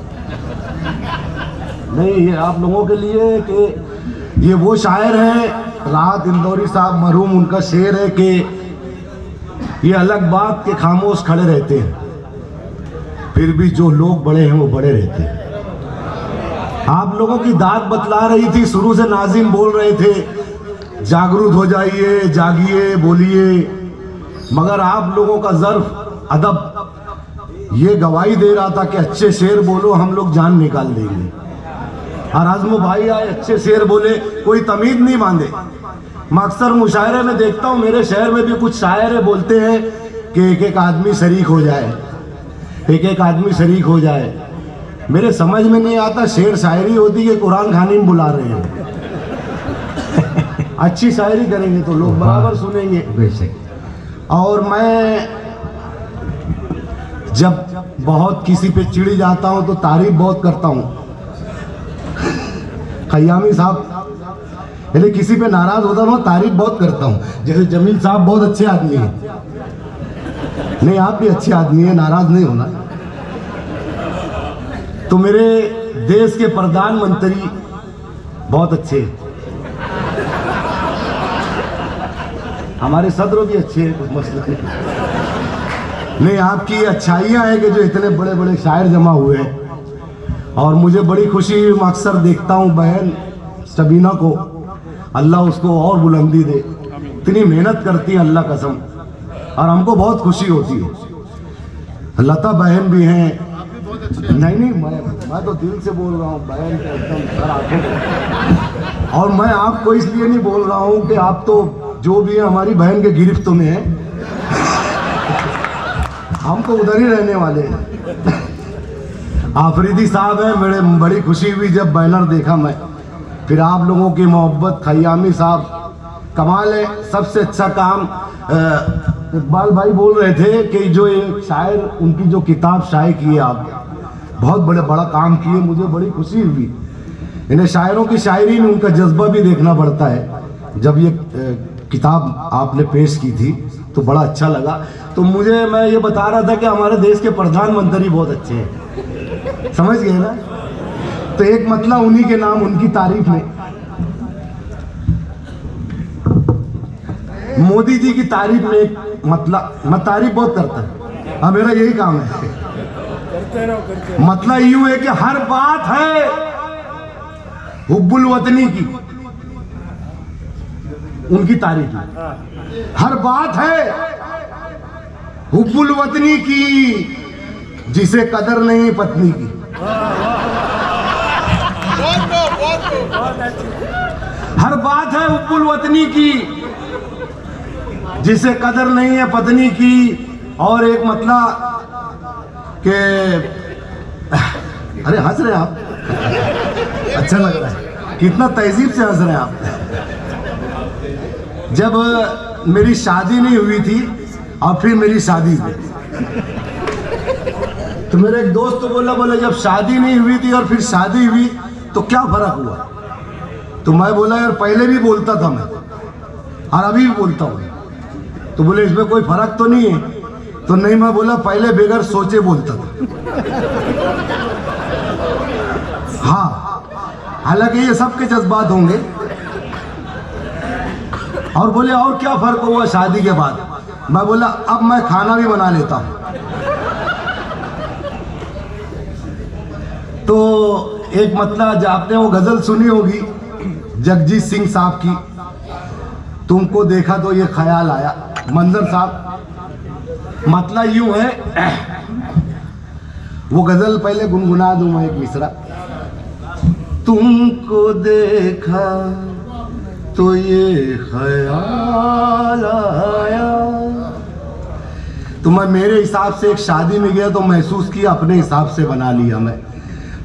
नहीं। ये आप लोगों के लिए कि ये वो शायर हैं राहत इंदौरी साहब मरहूम, उनका शेर है कि ये अलग बात के खामोश खड़े रहते हैं फिर भी जो लोग बड़े हैं वो बड़े रहते हैं। आप लोगों की दाद बतला रही थी, शुरू से नाजिम बोल रहे थे जागरूक हो जाइए, जागिए, बोलिए, मगर आप लोगों का ज़र्फ, अदब ये गवाही दे रहा था कि अच्छे शेर बोलो, हम लोग जान निकाल देंगे। और आजमो भाई आए, अच्छे शेर बोले, कोई तमीज नहीं बांधे। मैं अक्सर मुशायरे में देखता हूँ, मेरे शहर में भी कुछ शायर बोलते हैं कि एक एक आदमी शरीक हो जाए, एक एक आदमी शरीक हो जाए। मेरे समझ में नहीं आता शेर शायरी होती है, कुरान खानी में बुला रहे हैं। अच्छी शायरी करेंगे तो लोग बराबर सुनेंगे। और मैं जब बहुत किसी पे चिढ़ जाता हूं तो तारीफ बहुत करता हूं। खयामी साहब यदि किसी पे नाराज होता हूं तारीफ बहुत करता हूं। जैसे जमील साहब बहुत अच्छे आदमी हैं, नहीं आप भी अच्छे आदमी हैं, नाराज नहीं होना। तो मेरे देश के प्रधानमंत्री बहुत अच्छे हैं, हमारे सदर भी अच्छे हैं, कुछ मसला नहीं। आपकी अच्छाइयाँ हैं कि जो इतने बड़े बड़े शायर जमा हुए हैं। और मुझे बड़ी खुशी, मैं अक्सर देखता हूँ बहन सबीना को, अल्लाह उसको और बुलंदी दे, इतनी मेहनत करती है अल्लाह कसम, और हमको बहुत खुशी होती है। लता बहन भी हैं, नहीं मैं तो दिल से बोल रहा हूँ, बहन के एकदम सर आंखों। और मैं आपको इसलिए नहीं बोल रहा हूँ कि आप तो जो भी है हमारी बहन के गिरफ्त में है, हम तो उधर ही रहने वाले हैं। आफरीदी साहब है, मेरे बड़ी खुशी हुई जब बैनर देखा मैं। फिर आप लोगों की मोहब्बत, खयामी साहब कमाल है, सबसे अच्छा काम। इकबाल भाई बोल रहे थे कि जो एक शायर, उनकी जो किताब शाये की है, आप बहुत बड़ा काम किए, मुझे बड़ी खुशी हुई। इन्हें शायरों की शायरी में उनका जज्बा भी देखना पड़ता है। जब ये किताब आपने पेश की थी तो बड़ा अच्छा लगा। तो मैं ये बता रहा था कि हमारे देश के प्रधानमंत्री बहुत अच्छे हैं, समझ गए ना। तो एक मतलब उन्हीं के नाम, उनकी तारीफ में, मोदी जी की तारीफ में एक मतलब, मैं तारीफ बहुत करता हूं, अब मेरा यही काम है। मतलब यूं है कि हर बात है हुब्बुल वतनी की, उनकी तारीफ में हर बात है हुब्बुल वतनी की, जिसे कदर नहीं पत्नी की। हर बात है हुब्बुल वतनी की, जिसे कदर नहीं है पत्नी की। और एक मतलब के, अरे हंस रहे आप, अच्छा लग रहा है, कितना तहजीब से हंस रहे हैं आप। जब मेरी शादी नहीं हुई थी और फिर मेरी शादी हुई, तो मेरा एक दोस्त बोला जब शादी नहीं हुई थी और फिर शादी हुई तो क्या फर्क हुआ। तो मैं बोला यार पहले भी बोलता था मैं और अभी भी बोलता हूँ। तो बोले इसमें कोई फर्क तो नहीं है। तो नहीं, मैं बोला पहले बगैर सोचे बोलता था। हाँ, हालांकि ये सबके जज्बात होंगे। और बोले और क्या फर्क हुआ शादी के बाद। मैं बोला अब मैं खाना भी बना लेता हूं। तो एक मतलब आपने वो गजल सुनी होगी जगजीत सिंह साहब की, तुमको देखा तो ये ख्याल आया। मंजर साहब, मतलब यूं है, वो गजल पहले गुनगुना दूं मैं एक मिसरा। तुमको देखा तो ये ख्याल आया। तो मैं मेरे हिसाब से एक शादी में गया तो महसूस किया, अपने हिसाब से बना लिया मैं।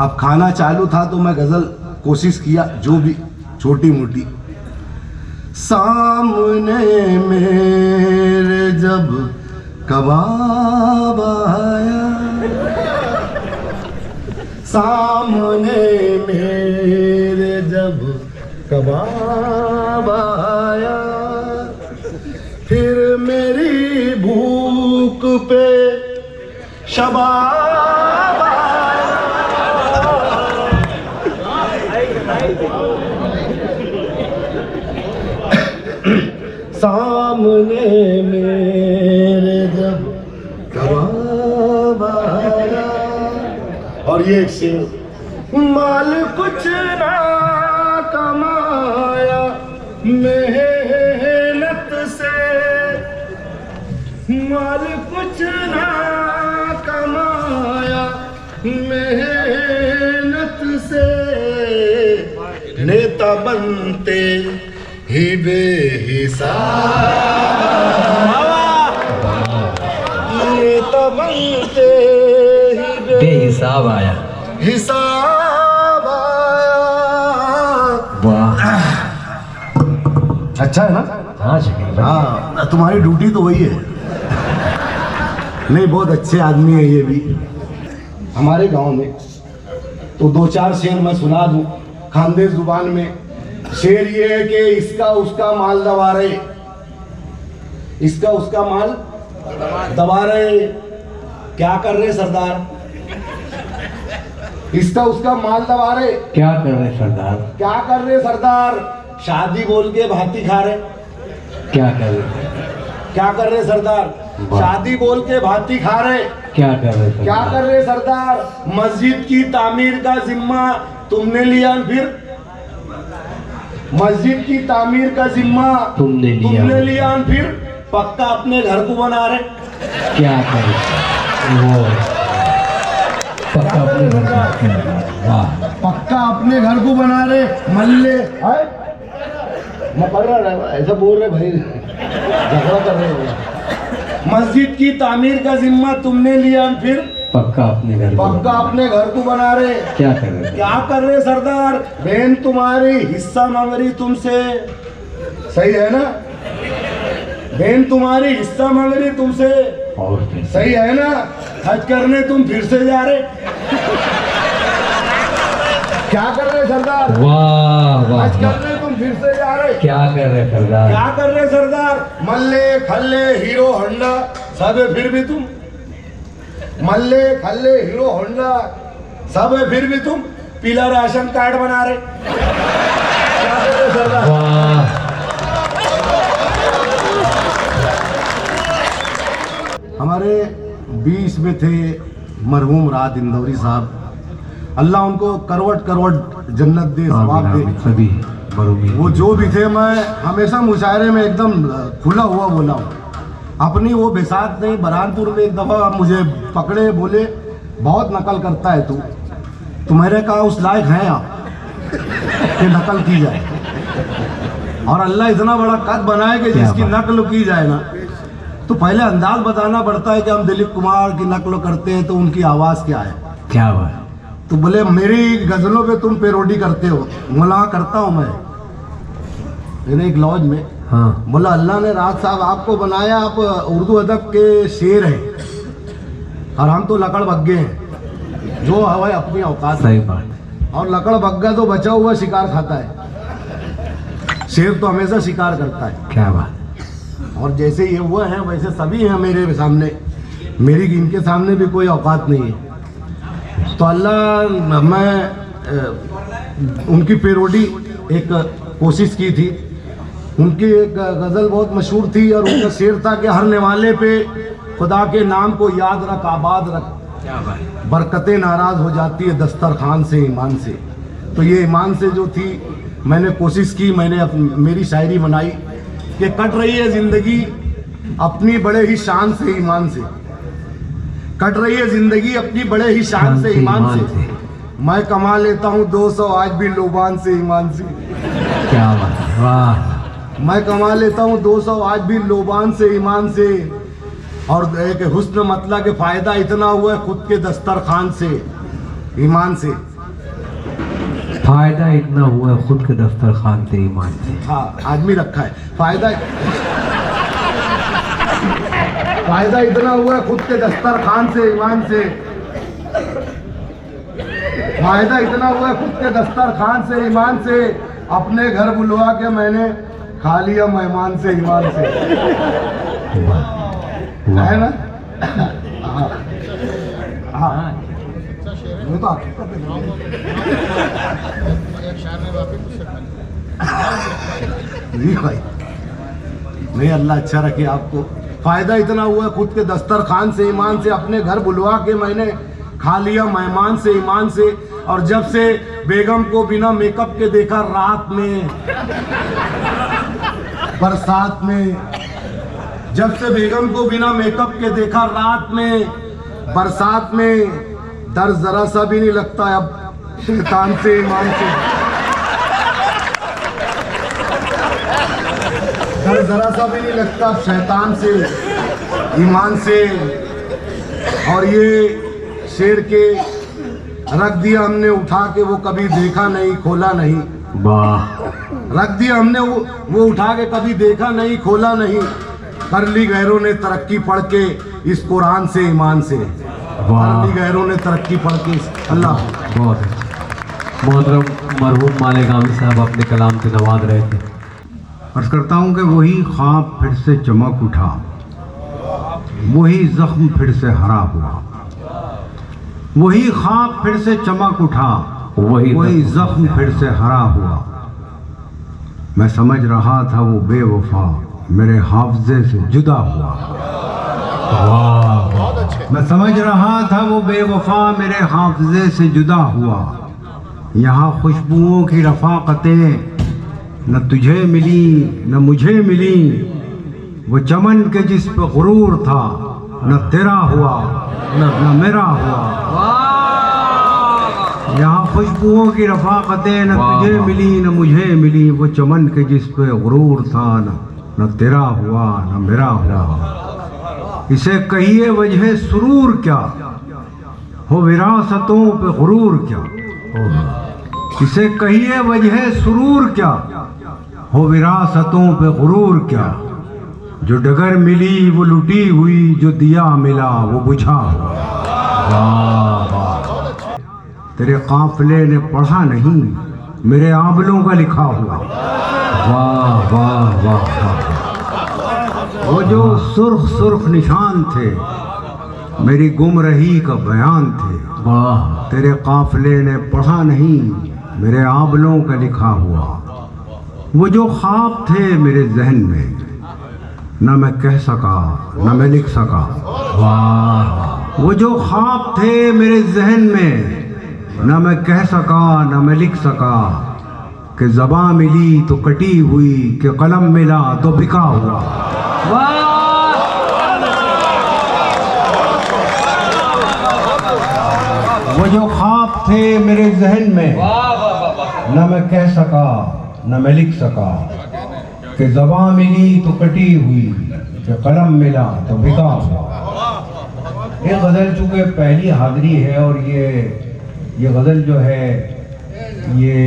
अब खाना चालू था तो मैं गजल कोशिश किया जो भी छोटी मोटी। सामने मेरे जब कबाब आया, सामने मेरे जब कबाब आया, फिर मेरी भूख पे शबाब आया। सामने मेरे जब कबाब आया। और ये एक शेर, माल कुछ ना कमाया मेहनत से, माल कुछ ना कमाया मेहनत से नेता बनते ही बेहिसाब, नेता बनते ही बेहिसाब आया। हिसाब आया। वाह, अच्छा है ना? हाँ शकील भाई। हाँ, तुम्हारी ड्यूटी तो वही है। नहीं, बहुत अच्छे आदमी है ये भी। हमारे गांव में तो 2-4 शेर मैं सुना दूं खानदेश जुबान में। शेर ये है कि इसका उसका माल दबा रहे, इसका उसका माल दबा रहे। क्या कर रहे सरदार? इसका उसका माल दबा रहे। क्या कर रहे सरदार? क्या कर रहे सरदार? शादी बोल के भाती खा रहे। क्या कर रहे? क्या कर रहे सरदार? शादी बोल के भाती खा रहे। क्या कर रहे सरदार? क्या कर रहे सरदार? मस्जिद की तामीर का जिम्मा तुमने लिया, फिर मस्जिद की तामीर का जिम्मा तुमने लिया, फिर पक्का अपने घर को बना रहे। क्या कर रहे? वो पक्का अपने घर को। वाह, पक्का अपने घर को बना रहे। मल्ले ऐसा बोल रहे भाई, झगड़ा कर रहे हो। मस्जिद की तामीर का जिम्मा तुमने लिया, फिर पक्का अपने घर को। पक्का अपने घर को बना रहे। क्या कर रहे? क्या कर रहे सरदार? बहन तुम्हारी हिस्सा मांग रही तुमसे। सही है ना? बहन तुम्हारी हिस्सा मांग रही तुमसे। और सही है ना? हज करने तुम फिर से जा रहे। क्या कर रहे सरदार? वाह वाह, हज करने तुम फिर से जा रहे। क्या कर रहे सरदार? क्या कर रहे सरदार? मल्ले खल्ले हीरो होंडा सब है, फिर भी तुम मल्ले खल्ले हीरो होंडा सब है, फिर भी तुम पीला राशन कार्ड बना रहे। क्या कर रहे सरदार? वाह, हमारे 20 में थे मरहूम राहत इंदौरी साहब, अल्लाह उनको करवट करवट जन्नत दे, सवाब दे। सभी वो जो भी थे, मैं हमेशा मुशायरे में एकदम खुला हुआ बोला हूँ। अपनी वो बेसात नहीं, बरहानपुर में एक दफ़ा मुझे पकड़े, बोले बहुत नकल करता है तू। तो मैंने कहा उस लायक हैं आप कि नकल की जाए, और अल्लाह इतना बड़ा कद बनाए कि जिसकी नकल की जाए ना, तो पहले अंदाज बताना पड़ता है कि हम दिलीप कुमार की नकल करते हैं तो उनकी आवाज़ क्या है। क्या बात? तो बोले मेरी गज़लों पे तुम पेरोडी करते हो। बोला करता हूँ मैं, मैंने एक लॉज में। हाँ। बोला अल्लाह ने राहत साहब आपको बनाया, आप उर्दू अदब के शेर हैं, और हम तो लकड़ बग्गे हैं, जो हवा अपनी औकात। सही बात। और लकड़ बग्गा तो बचा हुआ शिकार खाता है, शेर तो हमेशा शिकार करता है। क्या बात। और जैसे ये हुआ है वैसे सभी हैं मेरे सामने, मेरी इनके सामने भी कोई औकात नहीं है। तो अल्लाह, मैं उनकी पेरोडी एक कोशिश की थी। उनकी एक गज़ल बहुत मशहूर थी, और उनका शेर था कि हर निवाले पे खुदा के नाम को याद रख, आबाद रख, बरकतें नाराज़ हो जाती है दस्तरखान से, ईमान से। तो ये ईमान से जो थी, मैंने कोशिश की, मैंने मेरी शायरी बनाई कि कट रही है ज़िंदगी अपनी बड़े ही शान से, ईमान से। कट रही है ज़िंदगी अपनी बड़े ही शान से, ईमान से। मैं कमा लेता हूँ 200 आज भी लोबान से, ईमान से। क्या बात। वाह। मैं कमा लेता हूँ 200 आज भी लोबान से, ईमान से। और एक हुस्न मतला के फ़ायदा इतना हुआ है खुद के दस्तरखान से, ईमान से। फायदा इतना हुआ खुद के दस्तरखान से, ईमान से। हाँ, आदमी रखा है फायदा इतना हुआ है खुद के दस्तरखान से, ईमान से। फायदा इतना हुआ है खुद के दस्तरखान से, ईमान से। अपने घर बुलवा के मैंने खा लिया मेहमान से, ईमान से। है ना? हाँ, मैं तो जी भाई, नहीं, अल्लाह अच्छा रखे आपको। फायदा इतना हुआ खुद के दस्तरखान से, ईमान से। अपने घर बुलवा के मैंने खा लिया मेहमान से, ईमान से। और जब से बेगम को बिना मेकअप के देखा रात में, बरसात में, जब से बेगम को बिना मेकअप के देखा रात में, बरसात में, डर जरा सा भी नहीं लगता अब शैतान से, ईमान से। डर जरा सा भी नहीं लगता शैतान से, ईमान से। और ये शेर के रख दिया हमने उठा के, वो कभी देखा नहीं खोला नहीं। वाह। रख दिया हमने वो उठा के, कभी देखा नहीं खोला नहीं। कर ली गैरों ने तरक्की पढ़ के इस कुरान से, ईमान से। कर ली गैरों ने तरक्की पढ़ के अल्लाह। बहुत अच्छा। मोहतरम मरहूम मालेगामी साहब अपने कलाम से नवाज रहे थे। अर्ज करता हूँ कि वही ख्वाब फिर से चमक उठा, वही जख्म फिर से हरा हुआ। वही ख्वाब फिर से चमक उठा, वही जख्म फिर से हरा हुआ। मैं समझ रहा था वो बेवफा मेरे हाफजे से जुदा हुआ। वाह। मैं समझ रहा था वो बेवफा मेरे हाफजे से जुदा हुआ। यहाँ खुशबुओं की रफ़ाक़तें न तुझे मिली न मुझे मिली। वो चमन के जिस पे गुरूर था न तेरा हुआ न मेरा हुआ। यहाँ खुशबुओं की रफ़ाक़तें न तुझे मिली न मुझे मिली। वो चमन के जिस पे गुरूर था न तेरा हुआ न मेरा हुआ। इसे कहिए वजह सुरूर क्या हो विरासतों पे गुरूर क्या। इसे कहिए वजह सुरूर क्या हो विरासतों पे गुरूर क्या। जो डगर मिली वो लुटी हुई, जो दिया मिला वो बुझा हुआ। वाह वाह। तेरे काफिले ने पढ़ा नहीं मेरे आंबलों का लिखा हुआ। वाह वाह वाह वाह। वो जो सुर्ख सुर्ख निशान थे मेरी गुमरही का बयान थे। वाह। तेरे काफिले ने पढ़ा नहीं मेरे आंबलों का लिखा हुआ। वो जो ख्वाब थे मेरे जहन में न मैं कह सका न मैं लिख सका। वाह। वो जो ख्वाब थे मेरे जहन में न मैं कह सका न मैं लिख सका। कि ज़बां मिली तो कटी हुई, कि कलम मिला तो बिका हुआ। वो जो ख्वाब थे मेरे जहन में न मैं कह सका न मैं लिख सका। कि ज़बां मिली तो कटी हुई, कि कलम मिला तो बिका हुआ। ये गज़ल चूँकि पहली हाज़िरी है और ये गज़ल जो है ये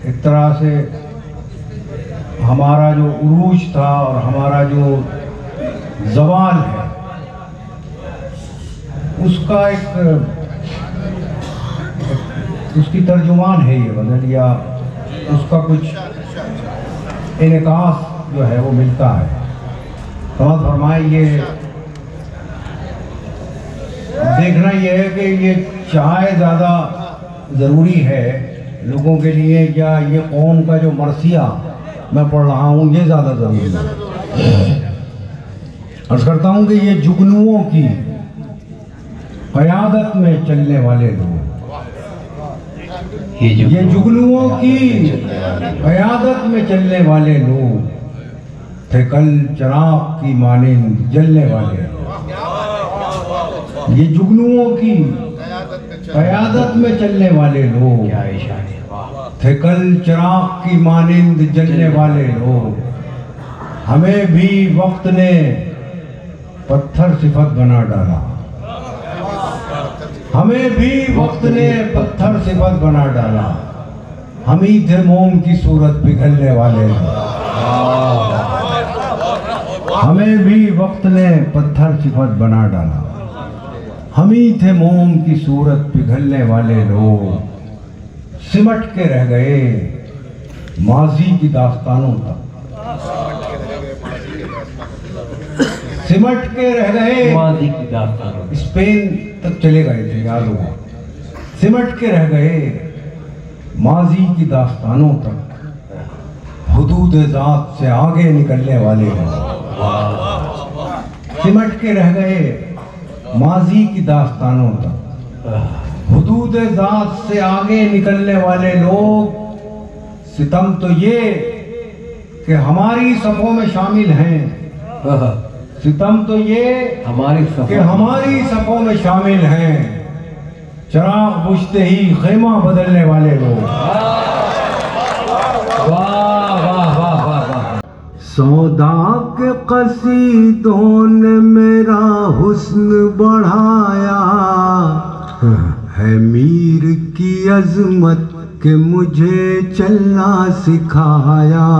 एक तरह से हमारा जो उरूज था और हमारा जो ज़वाल है उसका उसकी तर्जुमान है ये गज़ल, या उसका कुछ इनकास जो है वो मिलता है। समझ फरमाए। ये देखना ये है कि ये चाहे ज़्यादा ज़रूरी है लोगों के लिए, या ये कौम का जो मरसिया मैं पढ़ रहा हूँ ये ज़्यादा ज़रूरी है। अर्ज़ करता हूँ कि ये जुगनुओं की क़यादत में चलने वाले लोग, ये जुगनुओं की क़यादत में चलने वाले लोग थे कल चिराग की मानिंद जलने वाले। ये जुगनुओं की क़यादत में चलने वाले लोग थे कल चिराग की मानिंद जलने वाले लोग। हमें भी वक्त ने पत्थर सिफत बना डाला। हमें भी वक्त ने पत्थर सिफत बना डाला। हम ही थे मोम की सूरत पिघलने वाले। हमें भी वक्त ने पत्थर सिफत बना डाला। हम ही थे मोम की सूरत पिघलने वाले लोग। सिमट के रह गए माजी की दास्तानों तक। सिमट के रह गए माजी की दास्तानों, स्पेन तक चले गए थे, याद हुआ। सिमट के रह गए माजी की दास्तानों तक। हुदूद ज़ात से आगे निकलने वाले हैं। सिमट के रह गए माजी की दास्तानों तक। हुदूद ज़ात से आगे निकलने वाले लोग। सितम तो ये कि हमारी सफ़ों में शामिल हैं। सितम तो ये कि हमारी सफ़ों में शामिल हैं। चिराग बुझते ही खेमा बदलने वाले लोग। वाह वाह वाह वाह वाह। सौदा के कसीदों ने मेरा हुस्न बढ़ाया है, मीर की अजमत के मुझे चलना सिखाया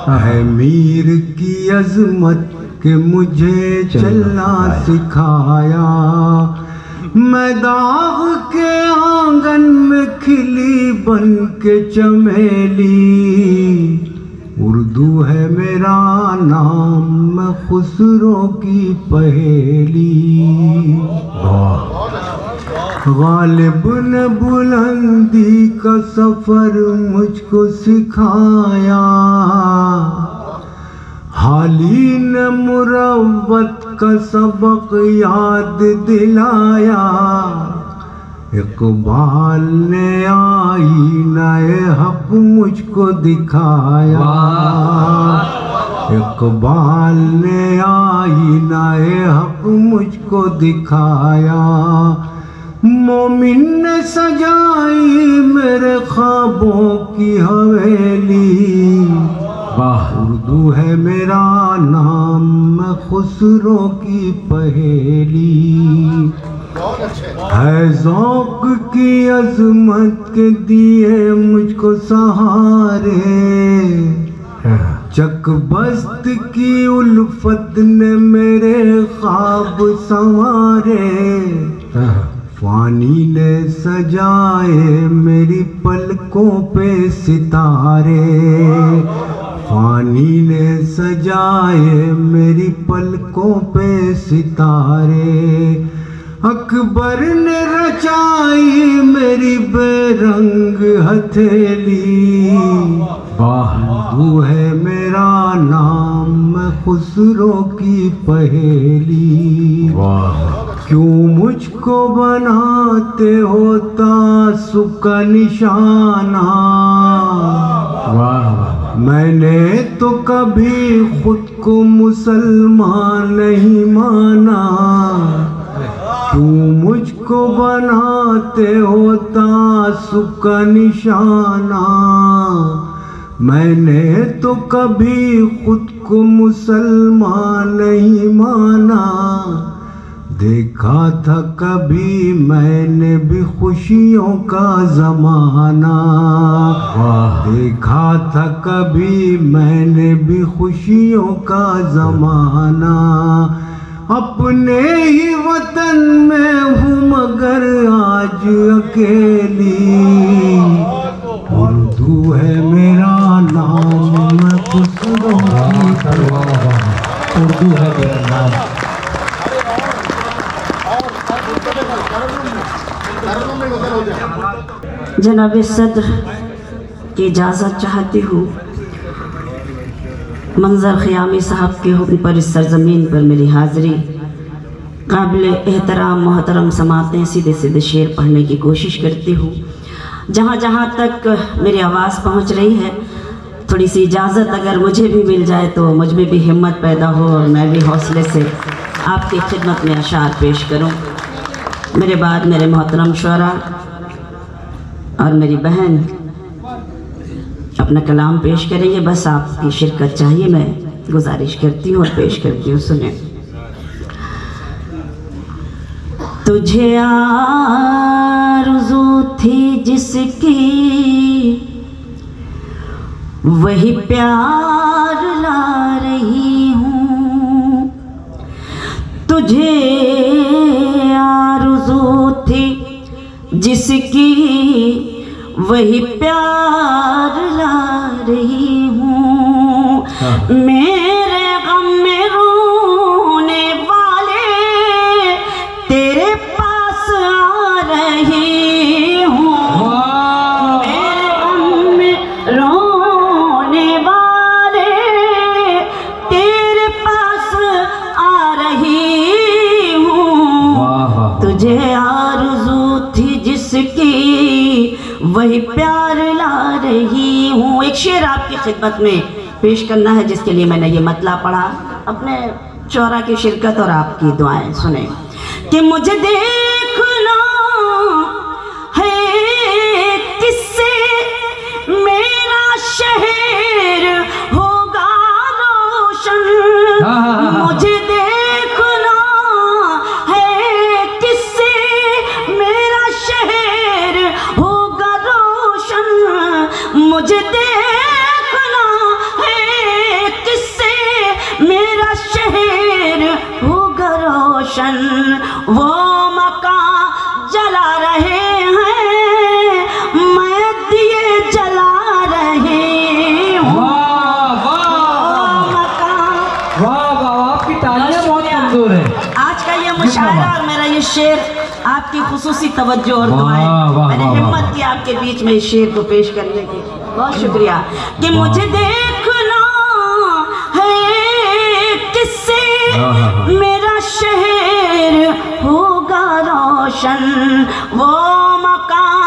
है, मीर की अजमत के मुझे चलना सिखाया। मैं दाग के आंगन में खिली बन के चमेली, उर्दू है मेरा नाम, मैं खुसरो की पहेली। गालिब ने बुलंदी का सफर मुझको सिखाया, हाली ने मुरव्वत का सबक याद दिलाया। इकबाल ने आईनाए हक मुझको दिखाया, इकबाल ने आईनाए हक मुझको दिखाया। मोमिन ने सजाई मेरे ख्वाबों की हवेली, उर्दू है मेरा नाम, मैं खुसरो की पहेली। है ज़ौक़ की अज़मत के दिए मुझको सहारे, चकबस्त की उल्फत ने मेरे ख्वाब संवारे। फानी ने सजाए मेरी पलकों पे सितारे, फानी ने सजाए मेरी पलकों पे सितारे। अकबर ने रचाई मेरी बेरंग हथेली, उर्दू है मेरा नाम, मैं खुसरो की पहेली। क्यों मुझको बनाते हो तासुब का निशाना, मैंने तो कभी खुद को मुसलमान नहीं माना। क्यों मुझको बनाते हो तासुब का निशाना, मैंने तो कभी खुद को मुसलमान नहीं माना। देखा था कभी मैंने भी खुशियों का ज़माना, देखा था कभी मैंने भी खुशियों का ज़माना। अपने ही वतन में हूँ मगर आज अकेली, उर्दू है मेरा नाम, मैं खुसरो की पहेली। उर्दू है मेरा नाम। जनाब सदर की इजाज़त चाहती हूँ, मंजर ख़यामी साहब के हुक्म पर इस सरज़मीन पर मेरी हाज़िरी। काबिल एहतराम मोहतरम समातें सीधे सीधे शेर पढ़ने की कोशिश करती हूँ। जहाँ जहाँ तक मेरी आवाज़ पहुँच रही है, थोड़ी सी इजाज़त अगर मुझे भी मिल जाए तो मुझ में भी हिम्मत पैदा हो और मैं भी हौसले से आपकी खिदमत में अशार पेश करूँ। मेरे बाद मेरे मोहतरम शुअरा और मेरी बहन अपना कलाम पेश करेंगे। बस आपकी शिरकत चाहिए, मैं गुजारिश करती हूँ और पेश करती हूँ। सुने। तुझे आरज़ू थी जिसकी वही प्यार ला रही हूँ, तुझे आरज़ू थी जिसकी वही प्यार ला रही हूँ। मेरे गम में रोने वाले तेरे पास आ रही हूँ, मेरे गम में रोने वाले तेरे पास आ रही हूँ। तुझे आरज़ू थी जिसकी वही प्यार ला रही हूँ। एक शेर आपकी खिदमत में पेश करना है जिसके लिए मैंने ये मतला पढ़ा। अपने शोरा की शिरकत और आपकी दुआएं सुने। कि मुझे देख लो शेर आपकी खुसूसी तवज्जो और वाह, दुआएं, वाह, मैंने वाह, हिम्मत वाह। की आपके बीच में इस शेर को पेश करने की। बहुत शुक्रिया कि मुझे देखना है किससे मेरा शहर होगा रोशन। वो मकान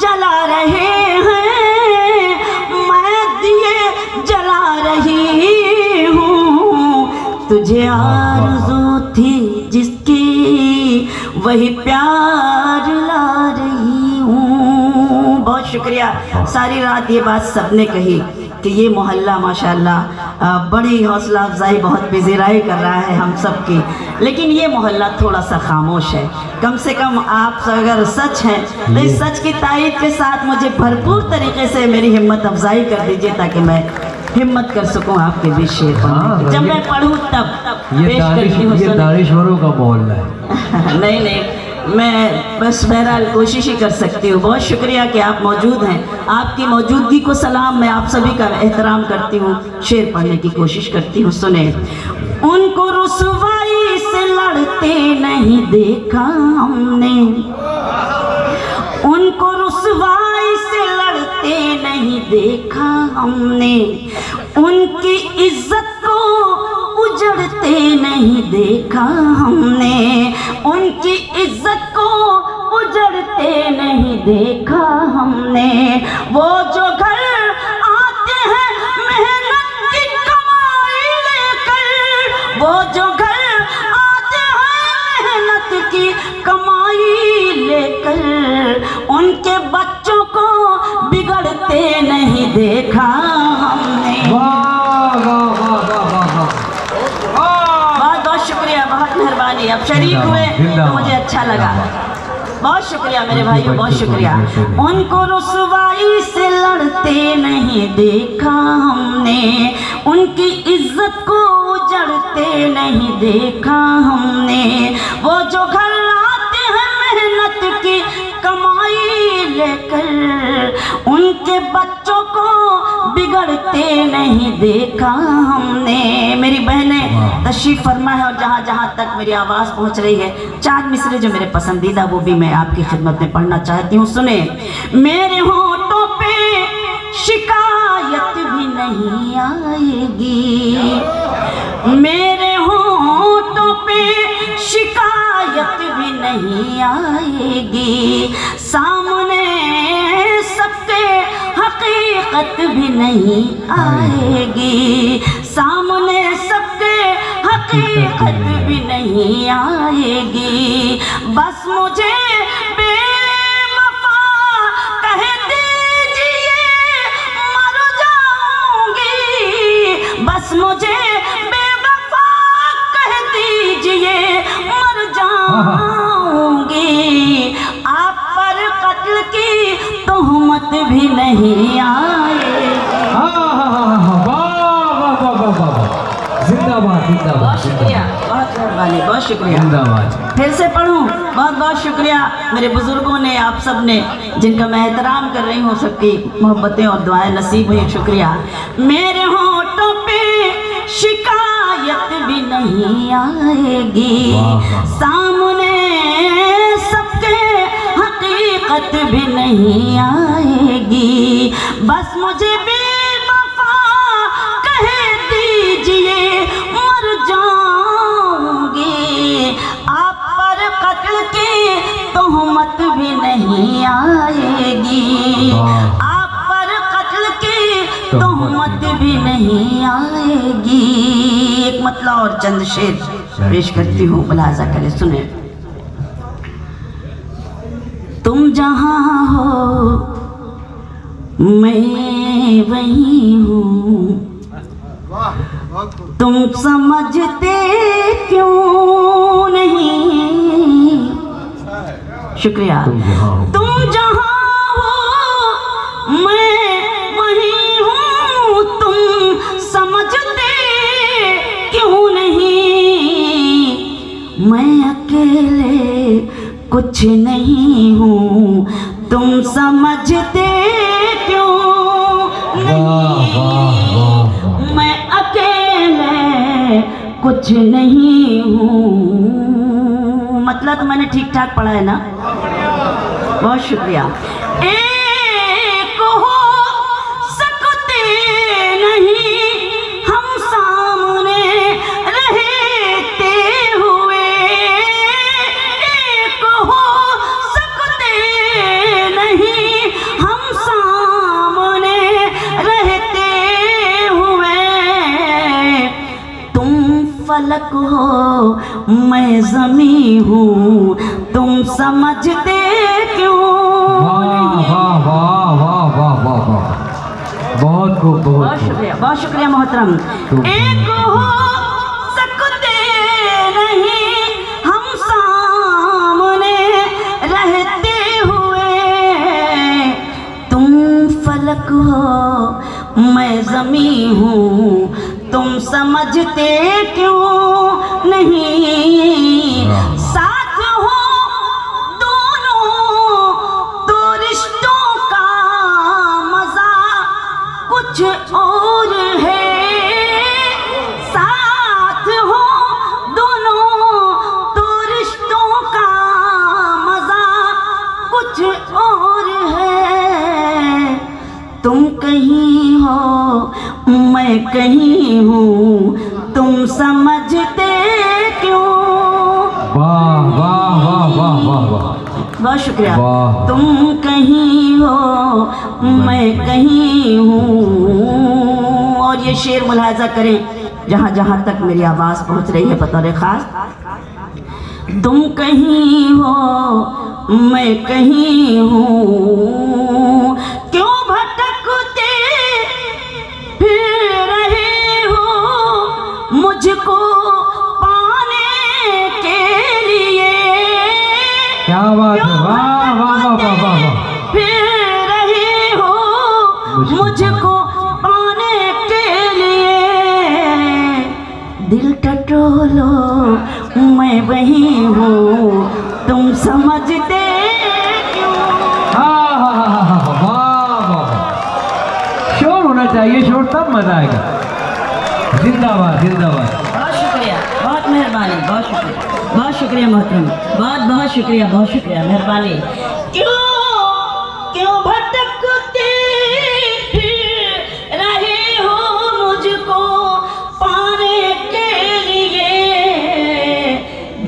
जला रहे हैं, मैं दिए जला रही हूँ। तुझे आरज़ू थी जिसकी वही प्यार ला रही हूँ। बहुत शुक्रिया। सारी रात ये बात सबने कही कि ये मोहल्ला माशाल्लाह बड़ी हौसला अफजाई, बहुत बेज़िराई कर रहा है हम सब की, लेकिन ये मोहल्ला थोड़ा सा खामोश है। कम से कम आप अगर सच हैं तो इस सच की तायीद के साथ मुझे भरपूर तरीके से मेरी हिम्मत अफजाई कर दीजिए ताकि मैं हिम्मत कर सकूं आपके बीच शेर पढ़ने की। जब मैं पढ़ूं तब ये पेश करती हूँ। ये दानिश्वरों का मोहल्ला है। नहीं नहीं, मैं बस बहरहाल कोशिश ही कर सकती हूँ। बहुत शुक्रिया कि आप मौजूद हैं। आपकी मौजूदगी को सलाम। मैं आप सभी का एहतराम करती हूँ। शेर पढ़ने की कोशिश करती हूँ। सुने। उनको रुसवाई से लड़ते नहीं देखा हमने, उनको रुसवाई से लड़ते नहीं देखा हमने, उनकी इज्जत को उजड़ते नहीं देखा हमने, उनकी इज्जत को उजड़ते नहीं देखा हमने। वो जो घर आते हैं मेहनत की कमाई लेकर, वो जो घर आते हैं मेहनत की कमाई लेकर, उनके बच्चों को बिगड़ते नहीं देखा हमने। बहुत बहुत शुक्रिया, बहुत मेहरबानी। अब शरीक हुए तो मुझे अच्छा लगा। बहुत शुक्रिया मेरे भाइयों, बहुत शुक्रिया। उनको रुसवाई से लड़ते नहीं देखा हमने, उनकी इज्जत को उजड़ते नहीं देखा हमने। वो जो घर आते हैं मेहनत की कमाई लेकर, उनके बच्चों को बिगड़ते नहीं देखा हमने। मेरी बहनें तशरीफ फरमा है और जहाँ जहाँ तक मेरी आवाज़ पहुँच रही है, 4 मिसरे जो मेरे पसंदीदा वो भी मैं आपकी खिदमत में पढ़ना चाहती हूँ। सुने। मेरे होठों पे शिकायत भी नहीं आएगी, मेरे होठों पे शिकायत भी नहीं आएगी, सामने सबके हकीकत भी नहीं आएगी, सामने सबके हकीकत भी नहीं आएगी। बस मुझे बेवफा कह दीजिए मर जाऊंगी, बस मुझे बेवफा कह दीजिए मर जाऊंगी। आप पर कत्ल की तोहमत भी नहीं आएगी। जिंदाबाद जिंदाबाद। बहुत शुक्रिया, बहुत मेहरबानी, बहुत शुक्रिया। जिंदाबाद। फिर से पढ़ूं। बहुत बहुत शुक्रिया मेरे बुजुर्गों ने, आप सब ने, जिनका मैं एहतराम कर रही हूँ, सबकी मोहब्बतें और दुआएं नसीब हुई। शुक्रिया। मेरे होठों पे शिकायत भी नहीं आएगी, सामने सबके हकीकत भी नहीं आएगी। बस मुझे बेवफा कह दीजिए मर जाऊंगी। आप पर कत्ल की तोहमत भी नहीं आएगी, आप पर कत्ल की तोहमत भी नहीं आएगी। एक मतलब और चंद शेर पेश करती हूँ, मुलाजा करें, सुने। तुम जहाँ हो मैं वहीं हूँ, तुम समझते क्यों नहीं। शुक्रिया। तुम जहाँ हो मैं वहीं हूँ, तुम समझते क्यों नहीं। मैं अकेले कुछ नहीं हूँ, तुम समझते क्यों नहीं। मैं अकेले कुछ नहीं हूँ। मतलब मतला तो मैंने ठीक ठाक पढ़ा है ना? बहुत शुक्रिया। एक हो सकते नहीं हम सामने रहते हुए, एक हो सकते नहीं हम सामने रहते हुए। तुम फलक हो मैं ज़मी हूँ, तुम समझते क्यों? वाह वाह वाह वाह वाह वाह वाह, बहुत खूब, बहुत शुक्रिया, बहुत शुक्रिया मोहतरम। एक हो सकते नहीं हम सामने रहते हुए, तुम फलक हो मैं ज़मी हूँ, तुम समझते क्यों नहीं? साथ हो दोनों तो रिश्तों का मजा कुछ और है। साथ हो दोनों तो रिश्तों का मजा कुछ और है। तुम कहीं हो मैं कहीं हूँ, तुम समझते क्यों? वाह वाह वाह वाह वाह वाह, बहुत शुक्रिया। वाह। तुम कहीं हो मैं कहीं हूँ। और ये शेर मुलाहाजा करें जहाँ जहाँ तक मेरी आवाज़ पहुँच रही है बतौर ख़ास। तुम कहीं हो मैं कहीं हूँ, क्यों भटकते फिर रहे हो मुझको पाने के लिए? क्या बात है, वाह वाह वाह वाह वाह वाह। फिर रहे हो मुझको पाने के लिए, दिल टटोलो मैं वही हूँ, तुम समझते क्यों? हाँ हाँ हाँ हाँ हाँ, वाह वाह, शोर होना चाहिए, शोर तब मजा आएगा। जिंदाबाद जिंदाबाद। बहुत शुक्रिया, बहुत मेहरबानी, बहुत शुक्रिया, बहुत शुक्रिया मोहतरम, बहुत बहुत शुक्रिया, बहुत शुक्रिया, मेहरबानी। क्यों क्यों भटकते फिर रहे हो मुझको पाने के लिए?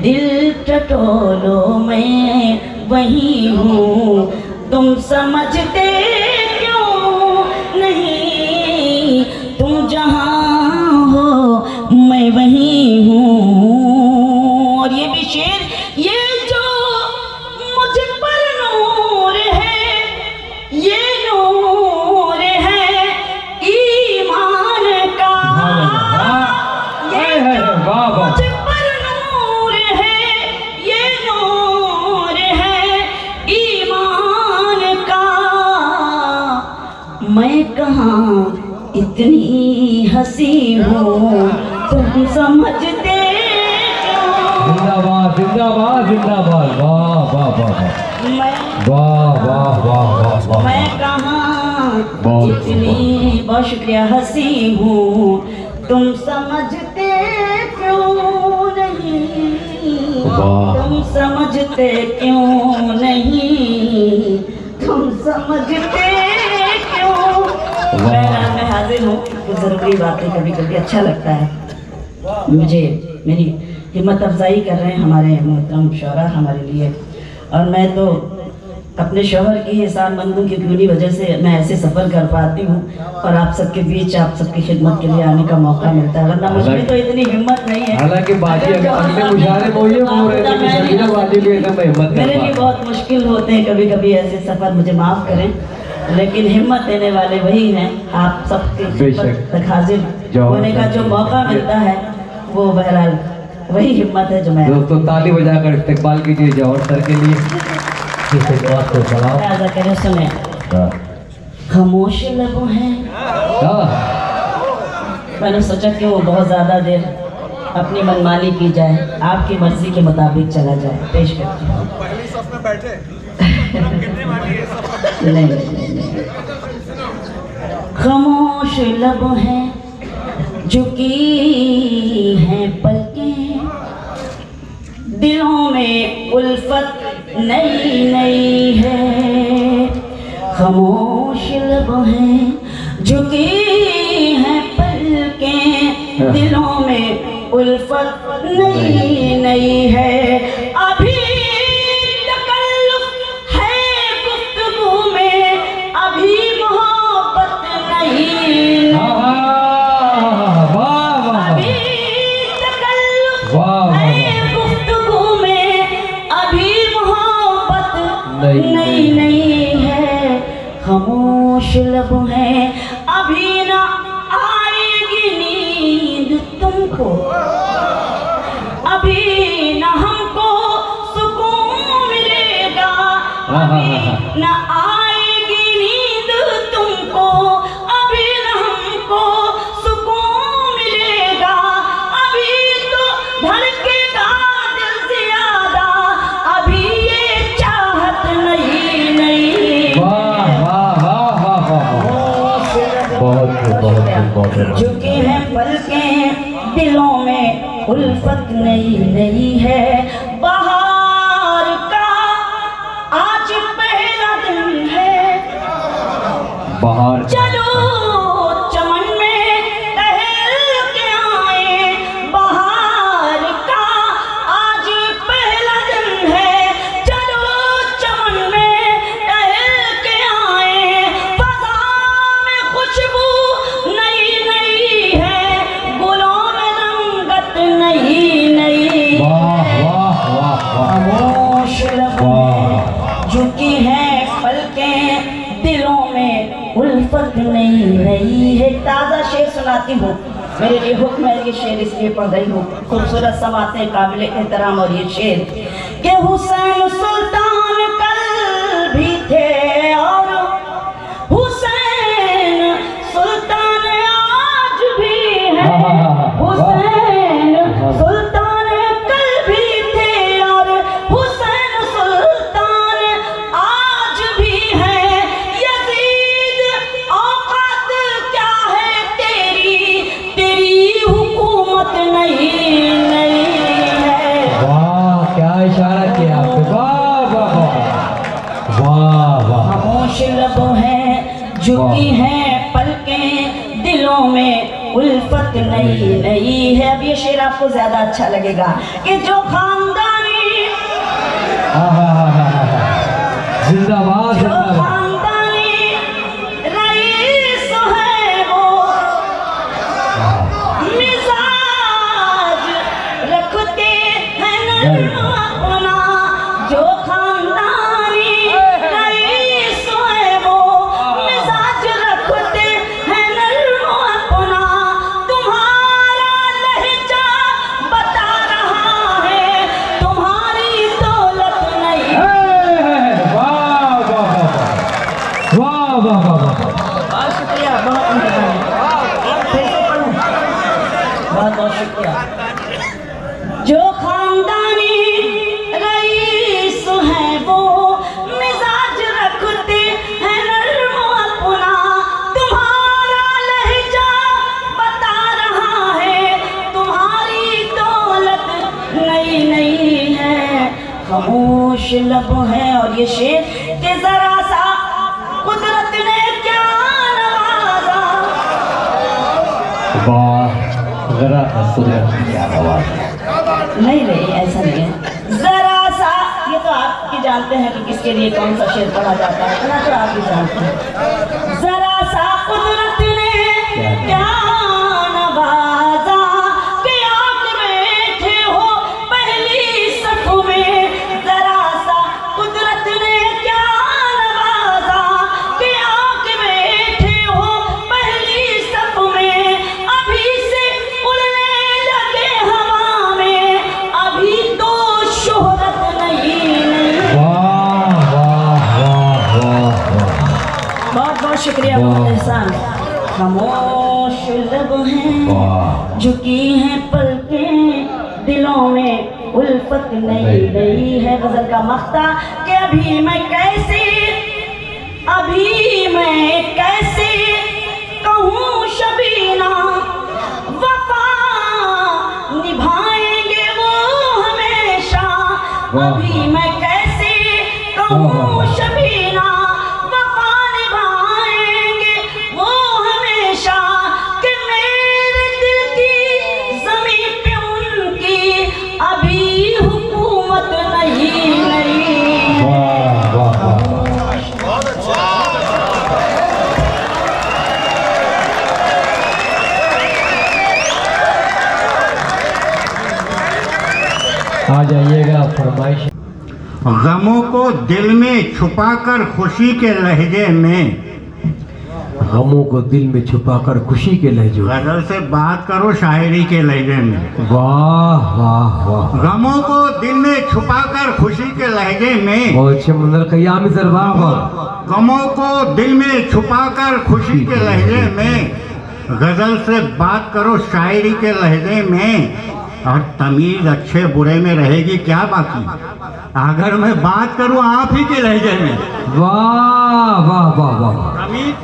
दिल टटोलो मैं वही हूँ, तुम समझते क्यों नहीं? तुम जहाँ हो मैं वही हूँ। और ये भी शेर, ये जो मुझ पर नूर है, ये नूर है ईमान का। ये जो मुझ पर नूर है, ये नूर है ईमान का। मैं कहाँ इतनी हंसी हूँ, तुम समझते क्यों? जिंदाबाद जिंदाबाद जिंदाबाद, वाह वाह वाह वाह वाह वाह वाह वाह। मैं कहाँ बहुत इतनी, बहुत शुक्रिया, हंसी हूँ, तुम समझते क्यों नहीं? तुम समझते क्यों नहीं? तुम समझते क्यों? मैं हाजिर हूँ, कुछ ज़रूरी बातें कभी कभी अच्छा लगता है मुझे। मेरी हिम्मत अफजाई कर रहे हैं हमारे मोहतरम शौहरा हमारे लिए, और मैं तो अपने शौहर की एहसानमंदों की पूरी वजह से मैं ऐसे सफ़र कर पाती हूँ और आप सबके बीच आप सबकी खिदमत के लिए आने का मौका मिलता है, वरना मुझे तो इतनी हिम्मत नहीं है। हालांकि बाजी अगले मुशारे में ये बोल रहे थे कि शकीला बाजी भी एकदम हिम्मत मेरे भी बहुत मुश्किल होते हैं कभी कभी ऐसे सफ़र, मुझे माफ़ करें, लेकिन हिम्मत देने वाले वही हैं। आप सबके खिदमत तक हाजिर होने का जो मौका मिलता है वो बहरहाल वही हिम्मत है जो मैं। दोस्तों ताली बजाकर इस्तेकबाल कीजिए जौहर सर के लिए। करें सुने, खामोश लब हैं। मैंने सोचा कि वो बहुत ज़्यादा देर अपनी मनमानी की जाए, आपकी मर्जी के मुताबिक चला जाए। पेश करती हूँ। नहीं, खामोश लब हैं, झुकी हैं पलकें, दिलों में नई नई है। खामोश लब हैं झुकी हैं पलकें, दिलों में उल्फत नई नई है। अभी तकल्लुफ है गुफ्तगू में, अभी मोहब्बत नहीं। अभी तकल्लुफ है गुफ्तगू में, अभी मोहब्बत नई नई है। खामोश लब हैं अभी ना आएगी नींद तुमको, अभी ना हमको सुकून मिलेगा, अभी ना आएगी नींद तुमको, अभी ना हमको सुकून मिलेगा, अभी तो धड़केगा दिल ज्यादा, अभी ये चाहत नई नई। झुके हैं पलकें दिलों में उल्फत नई नई है। बाहर का आज पहला दिन है, बाहर चलो चमन में टहल के आए। बाहर का आज पहला दिन है, चलो चमन में टहल के आए। फजा में खुशबू नई नई है, गुलों में रंगत नई नई। खामोश लबें झुकी हैं पलकें, दिलों में उल्फत नई नई है। ताज़ा शेर सुनाती हूँ, मेरे लिए हुक्म है, ये शेर इसलिए पढ़ रही हूँ। खूबसूरत समाते काबिल एहतराम और ये शेर कि हुसैन सुल्तान कल भी थे और हुसैन सुल्तान आज भी है। हुसैन सुल्तान कल भी थे और हुसैन सुल्तान आज भी है। यजीद औकात क्या है तेरी, तेरी हुकूमत नहीं नहीं है। वाह, क्या इशारा किया आपने, वाह वाह वाह वाह वाह। खामोश लब हैं झुकी हैं पलकें, दिलों में उल्फत नई नई है। अब ये शेर आपको ज्यादा अच्छा लगेगा कि जो खानदानी जिंदाबाद जो जिंदाबाद। खानदानी रईस है वो मिजाज रखते हैं नर्म अपना। जो खानदानी रईस है वो मिजाज रखते हैं नर्म अपना। तुम्हारा लहजा बता रहा है तुम्हारी दौलत नहीं। वाह वाह वाह वाह वाह वाह वाह। बहुत शुक्रिया, बहुत मेहरबानी। फिर से पढ़ूं? बहुत बहुत शुक्रिया। जो खानदानी रईस है वो मिजाज रखते हैं नर्म अपना। तुम्हारा लहजा बता रहा है तुम्हारी दौलत नई नई है। खामोश लब है और ये शेर के जरा सा कुदरत ने क्या नवाजा। वाह, जरा कुदरत की क्या आवाज है। नहीं नहीं ऐसा नहीं है, जरा सा। ये तो आप भी जानते हैं कि किसके लिए कौन सा शेर पढ़ा जाता है, इतना तो आप भी जानते हैं। जरा सा कुदरत ने क्या नवाजा कि आप बैठे हो पहली सफ में। जरा सा कुदरत ने क्या नवाजा कि आप बैठे हो पहली सफ में। अभी से उड़ने लगे हवा में, अभी तो शोहरत नहीं नहीं। वाह वाह वाह वाह वाह। बहुत बहुत शुक्रिया, बहुत एहसान। खामोश लब हैं झुकी हैं पलकें, दिलों में उल्फत नई नई है। गजल का मख्ता कि अभी मैं कैसे कहूँ शबीना, वफा निभाएंगे वो हमेशा। अभी मैं कैसे आ जाइएगा फरमाइश। गमों को दिल में छुपाकर खुशी के लहजे में, गमों को दिल में छुपाकर खुशी के लहजे, गजल से बात करो शायरी के लहजे में। वाह वाह वाह। गमों को दिल में छुपाकर खुशी के लहजे में, बहुत अच्छे मंजर कयामी सर, वाह वाह। गमों को दिल में छुपाकर खुशी के लहजे में, गजल से बात करो शायरी के लहजे में। और तमीज अच्छे बुरे में रहेगी क्या बाकी, अगर मैं बात करूं आप ही के लहजे में। वाह वाह वाह वाह। तमीज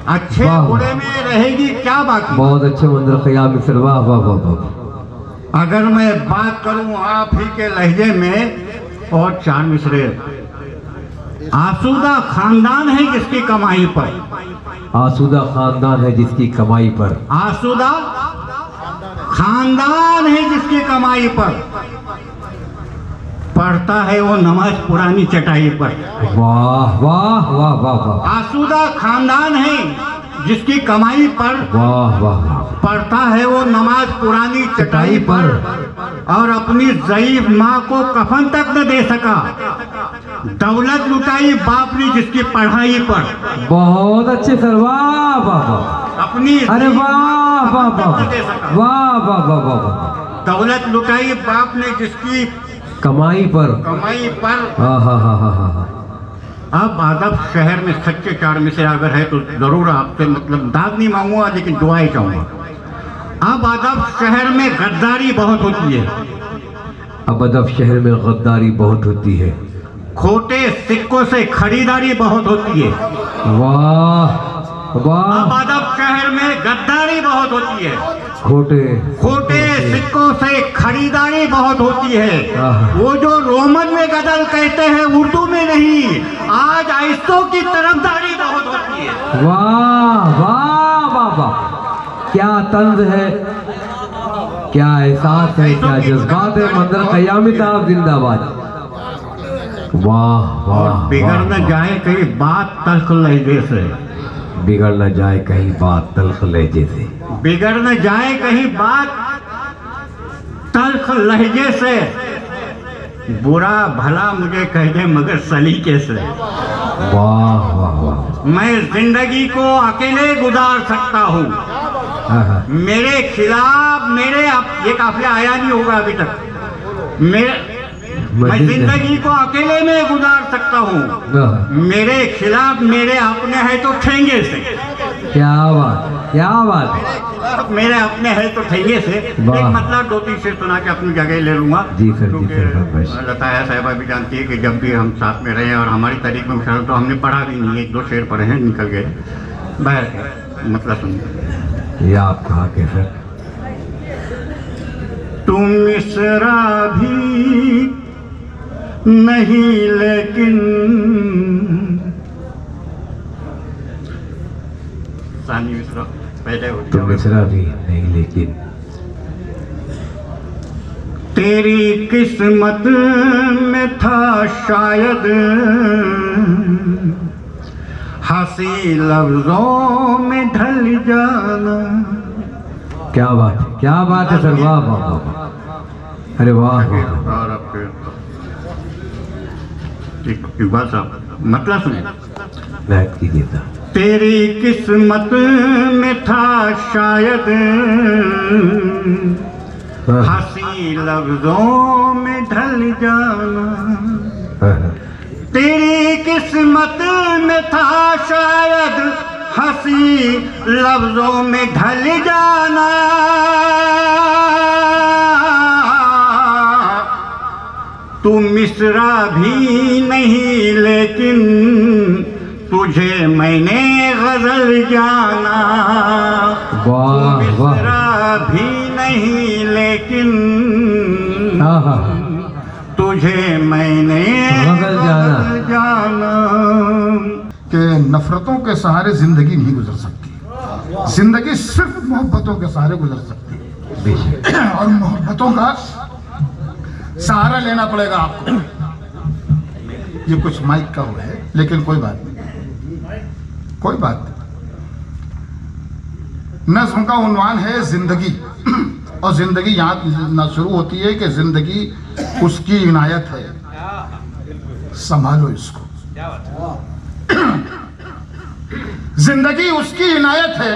अच्छे बुरे में रहेगी क्या बाकी, बहुत अच्छे मंजर कयामी सर, वाह वाह वाह वाह। अगर मैं बात करूं आप ही के लहजे में। और चार मिसरे। आसूदा खानदान है जिसकी कमाई पर, आसूदा खानदान है जिसकी कमाई पर, आसूदा खानदान है जिसकी कमाई पर, पढ़ता है वो नमाज पुरानी चटाई पर। वाह वाह वाह वाह वाह। आसूदा खानदान है जिसकी कमाई पर, वाह वाह। पढ़ता है वो नमाज पुरानी चटाई पर, और अपनी ज़ईफ माँ को कफन तक न दे सका, दौलत लुटाई बाप ने जिसकी पढ़ाई पर। बहुत अच्छे सर, वाह वाह वाह। अपनी अरे वाह वाह वाह वाह वाह वाह वाह। दौलत लुटाई बाप ने जिसकी कमाई पर, कमाई पर। हाँ हाँ हाँ हाँ हाँ। अब आदब शहर में सच्चे चार में से अगर है तो जरूर आपसे मतलब दाद नहीं मांगूंगा लेकिन दुआएं चाहूंगा। अब अदब शहर में गद्दारी बहुत होती है, अब अदब शहर में गद्दारी बहुत होती है, खोटे सिक्कों से खरीदारी बहुत होती है। वाह वाह। अब अदब शहर में गद्दारी बहुत होती है, खोटे सिक्कों से खरीदारी बहुत होती है। वो जो रोमन में गजल कहते हैं उर्दू में नहीं, आज आइस्तों की तरफदारी बहुत होती है। वाह वाह वाह वाह। क्या तंज है, क्या एहसास है, क्या जज्बात है। मंजर कयामी साहब जिंदाबाद। वाह वाह। बिगड़ न जाए कहीं बात तल्ख लहजे से, बिगड़ न जाए कहीं बात तल्ख लहजे से, बिगड़ न जाए कहीं बात तल्ख लहजे से, बुरा भला मुझे कह दे मगर सलीके से। वाह वाह वाह। मैं जिंदगी को अकेले गुजार सकता हूँ, मेरे खिलाफ ये काफिला आया नहीं होगा अभी तक। मैं जिंदगी को अकेले में गुजार सकता हूँ, मेरे खिलाफ मेरे अपने हैं तो ठेंगे से। क्या बात, क्या बात। मेरे अपने हैं तो ठेंगे से। एक मतलब दो तीन शेर सुना के अपनी जगह ले लूंगा। जी सर, जी सर। लताया साहिबा भी जानती है कि जब भी हम साथ में रहे और हमारी तारीख में तो हमने पढ़ा भी नहीं, एक दो शेर पढ़े हैं निकल गए। बहर मतलब सुनिए, ये आप कहा के सर। तुम मिसरा भी नहीं लेकिन सानी मिसरा पहले हो, तुम मिसरा भी नहीं लेकिन तेरी किस्मत में था शायद हंसी लफ्जों में ढल जाना। क्या बात है, क्या बात है सर। वाह वाह वाह। अरे वाह वाह। और अब इकबाल साहब मतलब सुनिए, मेहनत कीजिए था। तेरी किस्मत में था शायद हंसी लफ्जों में ढल जाना, तेरी किस्मत में था शायद हंसी लफ्जों में ढल जाना। तू मिसरा भी नहीं लेकिन तुझे मैंने गजल जाना। वाह मिसरा भी नहीं लेकिन तुझे मैंने गजल जाना। कि नफरतों के सहारे जिंदगी नहीं गुजर सकती, जिंदगी सिर्फ मोहब्बतों के सहारे गुजर सकती है। और मोहब्बतों का सहारा लेना पड़ेगा आपको। ये कुछ माइक का हुआ है लेकिन कोई बात नहीं, कोई बात नहीं। नज्म का उन्वान है जिंदगी। और जिंदगी यहाँ ना शुरू होती है कि जिंदगी उसकी इनायत है, संभालो इसको। जिंदगी उसकी इनायत है,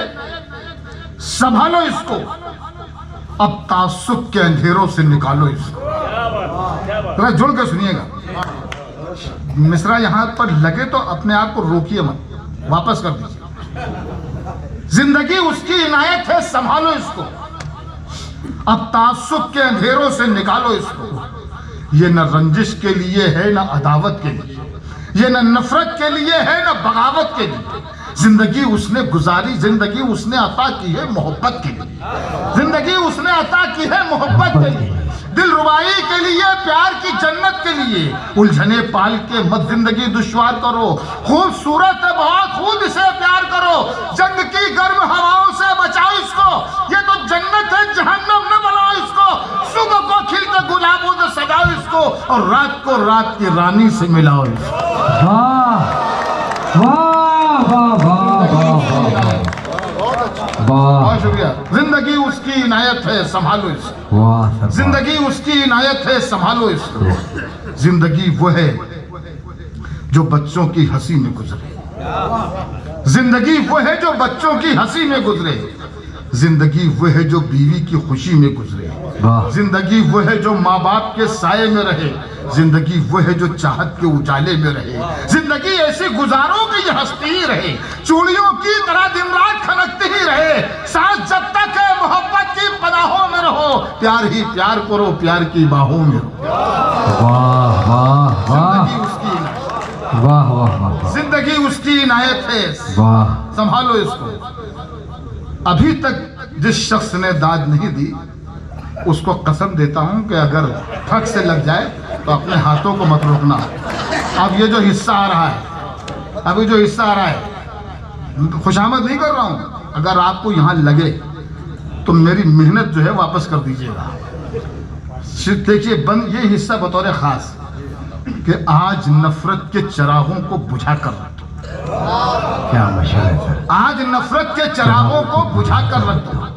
संभालो इसको। अब तासुब के अंधेरों से निकालो इसको। जरा जुड़ के सुनिएगा, मिश्रा यहां पर लगे तो अपने आप को रोकिए मत, वापस कर दीजिए। जिंदगी उसकी इनायत है, संभालो इसको। अब तासुब के अंधेरों से निकालो इसको। ये न रंजिश के लिए है, न अदावत के लिए, ये न नफरत के लिए है, न बगावत के लिए। जिंदगी उसने गुजारी, जिंदगी उसने अता की है मोहब्बत के लिए। जिंदगी उसने अता की है मोहब्बत के लिए, दिल रुबाई के लिए, प्यार की जन्नत के लिए। उलझने पाल के मत जिंदगी दुश्वार करो, खूबसूरत है बहुत, खूब इसे प्यार करो। जंग की गर्म हवाओं से बचाओ इसको, ये तो जन्नत है, जहन्नम न बनाओ इसको। सुबह को खिलते गुलाबों से सजाओ इसको, और रात को रात की रानी से मिलाओ इसको। बहुत शुक्रिया। जिंदगी उसकी इनायत है, संभालो इसको। जिंदगी उसकी इनायत है, संभालो इसको। जिंदगी वो है जो बच्चों की हंसी में गुजरे। जिंदगी वो है जो बच्चों की हंसी में गुजरे। जिंदगी वो है जो बीवी की खुशी में गुजरे। जिंदगी वो है जो माँ बाप के साये में रहे। जिंदगी वो है जो चाहत के उजाले में रहे। जिंदगी ऐसी गुजारो कि ये हंसती ही रहे, चूड़ियों की तरह दिन रात खनकती ही रहे। सांस जब तक है मोहब्बत की पनाहों में रहो, प्यार ही प्यार करो, प्यार की बाहों में रहो। वाह वाह वाह, जिंदगी उसकी वाह वाह वाह, जिंदगी उसकी इनायत है, वाह। संभालो इसको। अभी तक जिस शख्स ने दाद नहीं दी उसको कसम देता हूं कि अगर ठग से लग जाए तो अपने हाथों को मत रोकना। अब ये जो हिस्सा आ रहा है, अभी जो हिस्सा आ रहा है, खुशामद नहीं कर रहा हूं, अगर आपको यहां लगे तो मेरी मेहनत जो है वापस कर दीजिएगा। देखिए बंद ये हिस्सा बतौर खास कि आज नफरत के चिरागों को बुझा कर रख दो। क्या मशहूर है सर। आज नफरत के चिरागों को बुझा कर रख दो।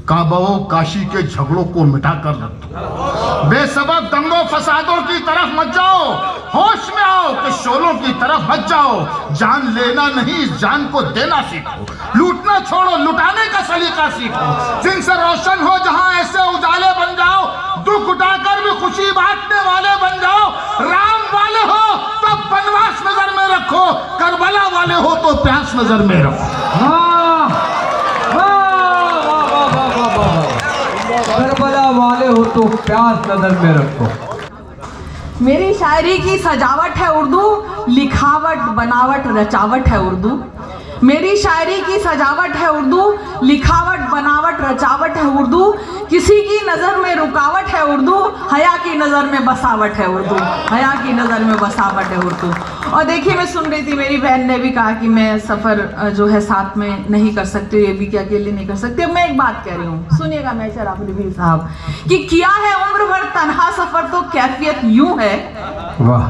काबा काशी के झगड़ों को मिटा कर रख दो। बेसबब दंगों फसादों की तरफ मत जाओ, होश में आओ कि शोलों की तरफ मत जाओ। जान लेना नहीं, इस जान को देना सीखो। लूटना छोड़ो, लुटाने का सलीका सीखो। जिनसे रोशन हो जहां ऐसे उजाले बन जाओ, दुख उठाकर भी खुशी बांटने वाले बन जाओ। राम वाले हो तो बनवास नजर में रखो, करबला वाले हो तो प्यास नजर में रखो। करबला वाले हो तो प्यास नजर में रखो। मेरी शायरी की सजावट है उर्दू, लिखावट बनावट रचावट है उर्दू। मेरी शायरी की सजावट है उर्दू, लिखावट बनावट रचावट है उर्दू। किसी की नज़र में रुकावट है उर्दू, हया की नज़र में बसावट है उर्दू। हया की नज़र में बसावट है उर्दू। और देखिए मैं सुन रही थी, मेरी बहन ने भी कहा कि मैं सफ़र जो है साथ में नहीं कर सकती, ये भी कि अकेले नहीं कर सकती। अब मैं एक बात कह रही हूँ, सुनिएगा मैशर आफरीदी साहब, कि किया है उम्र भर तन्हा सफ़र तो कैफियत यूँ है। वाह।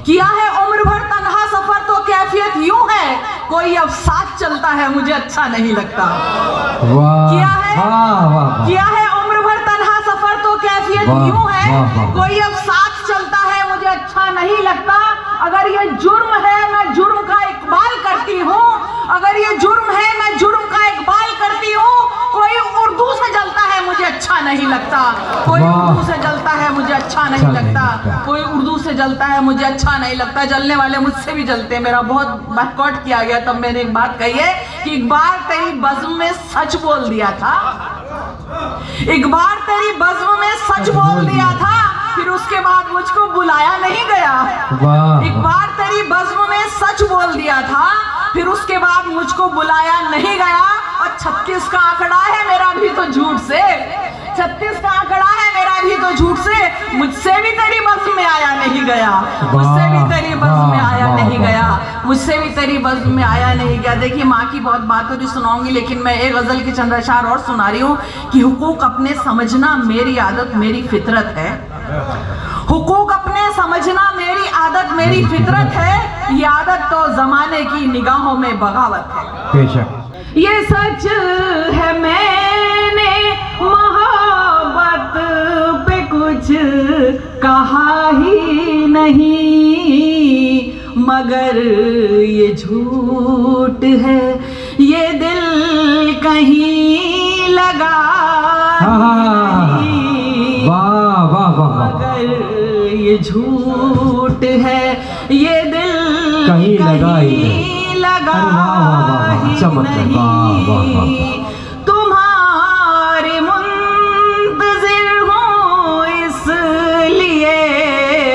किया है उम्र भर तन्हा सफ़र तो कैफियत यूँ है, कोई अब साथ चलता है मुझे अच्छा नहीं लगता। वाह। किया है, वाह वाह, किया है उम्र भर तन्हा सफ़र तो कैफियत यूँ है, कोई अब साथ चलता है मुझे अच्छा नहीं लगता। अगर ये जुर्म है मैं जुर्म का इकबाल करती हूँ, अगर ये जुर्म है मैं जुर्म का इकबाल करती हूँ। कोई उर्दू से जलता है मुझे अच्छा नहीं लगता, कोई उर्दू से जलता है मुझे अच्छा नहीं लगता, कोई उर्दू से जलता है मुझे अच्छा नहीं लगता। जलने वाले मुझसे भी जलते हैं। मेरा बहुत बायकॉट किया गया, तब मैंने एक बात कही है कि एक बार तेरी बज़्म में सच बोल दिया था, एक बार तेरी बज़्म में सच बोल दिया था, फिर उसके बाद मुझको बुलाया नहीं गया। एक बार तेरी बज़्म में सच बोल दिया था, फिर उसके बाद मुझको बुलाया नहीं गया। और 36 का आंकड़ा है मेरा भी तो झूठ से, 36 का आंकड़ा है मेरा भी तो झूठ से। मुझसे भी तेरी बज़्म में आया नहीं गया, मुझसे भी तेरी बज़्म में आया नहीं गया, मुझसे भी तेरी बज़्म में आया नहीं गया। देखिए माँ की बहुत बातों की सुनाऊंगी, लेकिन मैं एक गज़ल की चंद अशार और सुना रही हूँ कि हुकूक अपने समझना मेरी आदत मेरी फितरत है। हुकूक अपने समझना मेरी आदत मेरी फितरत है, ये आदत तो ज़माने की निगाहों में बगावत है। बेशक ये सच है मैंने नहीं, मगर ये झूठ है, ये दिल कहीं लगा नहीं, वाह वाह वाह, मगर ये झूठ है, ये दिल कहीं लगा ही नहीं, तुम्हारे मुंतज़िर हूँ इसलिए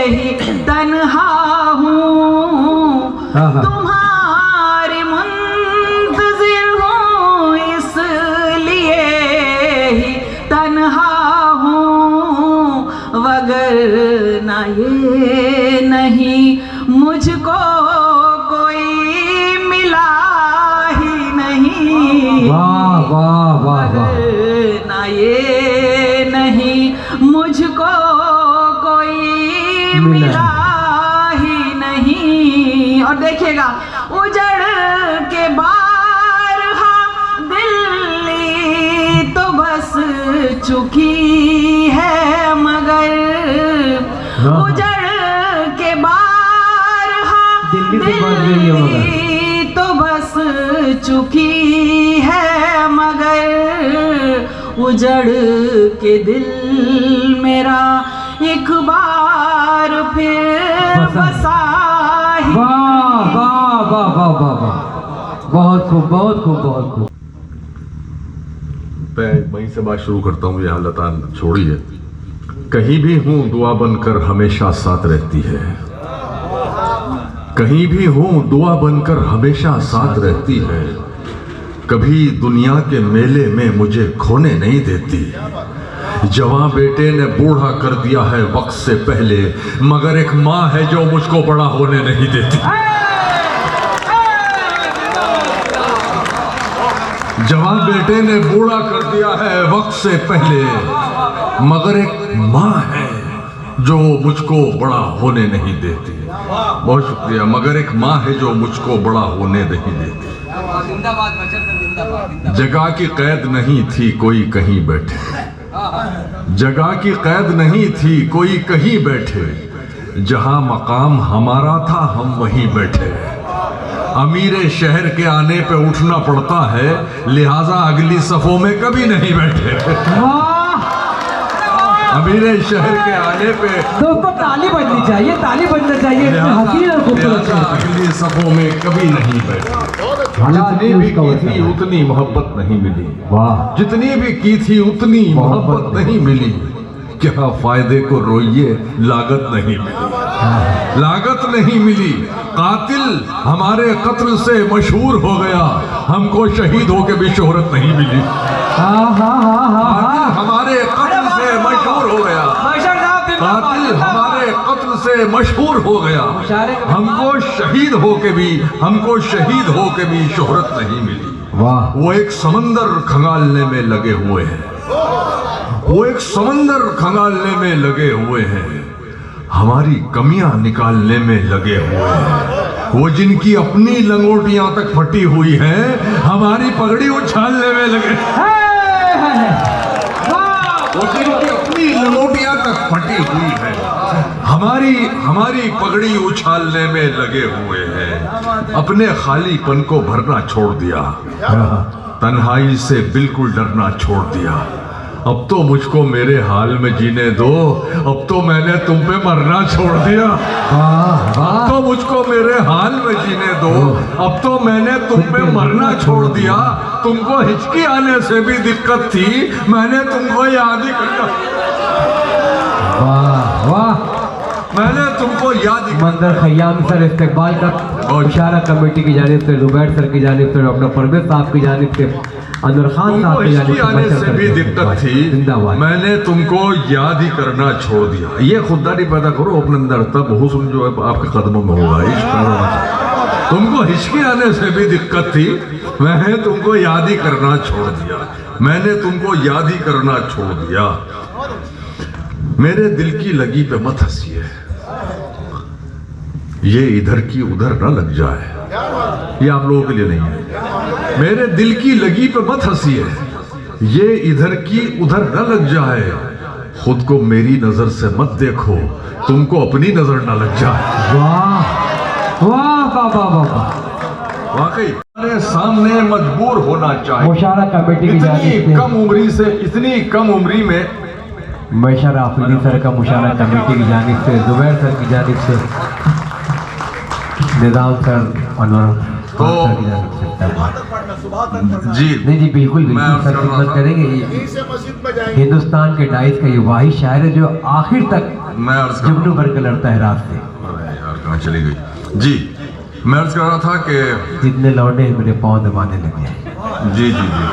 ही तन्हा हूँ, तुम्हारे मुंतज़िर हूँ इसलिए ही तन्हा हूँ, वगरना ये नहीं मुझको कोई मिला ही नहीं, वाह वाह वाह वाह, ना ये नहीं मुझको कोई मिला ही नहीं। और देखिएगा, उजड़ के बारहा दिल्ली तो बस चुकी है, मगर उजड़ के बारहा दिल्ली तो बस चुकी है, मगर उजड़ के दिल मेरा एक बार फिर बसा ही। वाह वाह वाह वाह वाह वाह, बहुत खूब बहुत खूब बहुत खूब। मैं वहीं से बात शुरू करता हूँ, यहाँ लता छोड़ी है। कहीं भी हूँ दुआ बनकर हमेशा साथ रहती है, कहीं भी हूँ दुआ बनकर हमेशा साथ रहती है, कभी दुनिया के मेले में मुझे खोने नहीं देती। जवां बेटे ने बूढ़ा कर दिया है वक्त से पहले, मगर एक माँ है जो मुझको बड़ा होने नहीं देती। जवां बेटे ने बूढ़ा कर दिया है वक्त से पहले, मगर एक माँ है जो मुझको बड़ा होने नहीं देती। बहुत शुक्रिया। मगर एक माँ है जो मुझको बड़ा होने नहीं देती। जगह की कैद नहीं थी कोई कहीं बैठे, जगह की कैद नहीं थी कोई कहीं बैठे, जहां मकाम हमारा था हम वहीं बैठे। अमीरे शहर के आने पे उठना पड़ता है, लिहाजा अगली सफों में कभी नहीं बैठे। अमीरे शहर के आने पे दोस्तों ताली बजनी चाहिए, ताली बजना चाहिए। हसीन और खूबसूरत अगली सफों में कभी नहीं बैठे। जितनी भी की थी उतनी मोहब्बत नहीं मिली, वाह, जितनी भी की थी उतनी मोहब्बत नहीं मिली। क्या फायदे को रोइए लागत नहीं मिली, लागत नहीं मिली। कातिल हमारे कत्ल से मशहूर हो गया, हमको शहीद होके भी शोहरत नहीं मिली। कातिल हमारे कत्ल से मशहूर हो गया, कातिल हमारे कत्ल से मशहूर हो गया, हमको शहीद होके भी शोहरत नहीं मिली। वाह, वो एक समंदर खंगालने में लगे हुए हैं, वो एक समंदर खंगालने में लगे हुए हैं, हमारी कमियां निकालने में लगे हुए हैं। वो जिनकी अपनी लंगोटियां तक फटी हुई हैं, हमारी पगड़ी उछालने में लगे। वो जिनकी अपनी लंगोटियां तक फटी हुई है, हमारी पगड़ी उछालने में लगे हुए हैं। अपने खालीपन को भरना छोड़ दिया, तन्हाई से बिल्कुल डरना छोड़ दिया। अब तो मुझको मेरे हाल में जीने दो, अब तो मैंने तुम पे मरना छोड़ दिया। अब तो मुझको मेरे हाल में जीने दो, अब तो मैंने तुम पे मरना छोड़ दिया। तुमको हिचकी आने से भी दिक्कत थी, मैंने तुमको याद ही करना। वाह वाह, मैंने तुमको याद ही। मंजर खयाम सर इस्तेकबाल का इशारा कमेटी की जानिब से, जुबैर सर की जानिब से, डॉक्टर परवेज साहब की जानिब से, अनवर खान साहब की जानिब आने से भी दिक्कत थी, मैंने तुमको याद ही करना छोड़ दिया। ये खुददारी पैदा करो अपने अंदर, तब हुस्न जो है आपके कदमों में होगा। इश्क तुमको हिचकी आने से भी दिक्कत थी, मैंने तुमको याद ही करना छोड़ दिया, मैंने तुमको याद ही करना छोड़ दिया। मेरे दिल की लगी पे मत हंसिए, ये इधर की उधर न लग जाए, ये आप लोगों के लिए नहीं है। मेरे दिल की लगी पे मत हंसिए, ये इधर की उधर न लग जाए। खुद को मेरी नजर से मत देखो, तुमको अपनी नजर ना लग जाए। वाह वाह वाह वाह वाह, वाकई हमारे सामने मजबूर होना चाहिए। मुशायरा कमेटी की जानिब इतनी से, कम उम्री से, इतनी कम उम्री में मैशर आफरीदी सर का मुशायरा कमेटी की जानिब से, जुबैर सर की जानिब से, निजाम सर, अनवर खान सर की जानिब से जी नहीं जी बिल्कुल बिल्कुल सर खिदमत करेंगे। हिंदुस्तान के डाइस का ये वाही शायर है जो आखिर तक जुगनू भर के लड़ता है रात से। यार कहाँ चली गई जी। मैं अर्ज कर रहा था कि जितने लौटे मेरे पाँव दबाने लगे हैं। जी जी जी,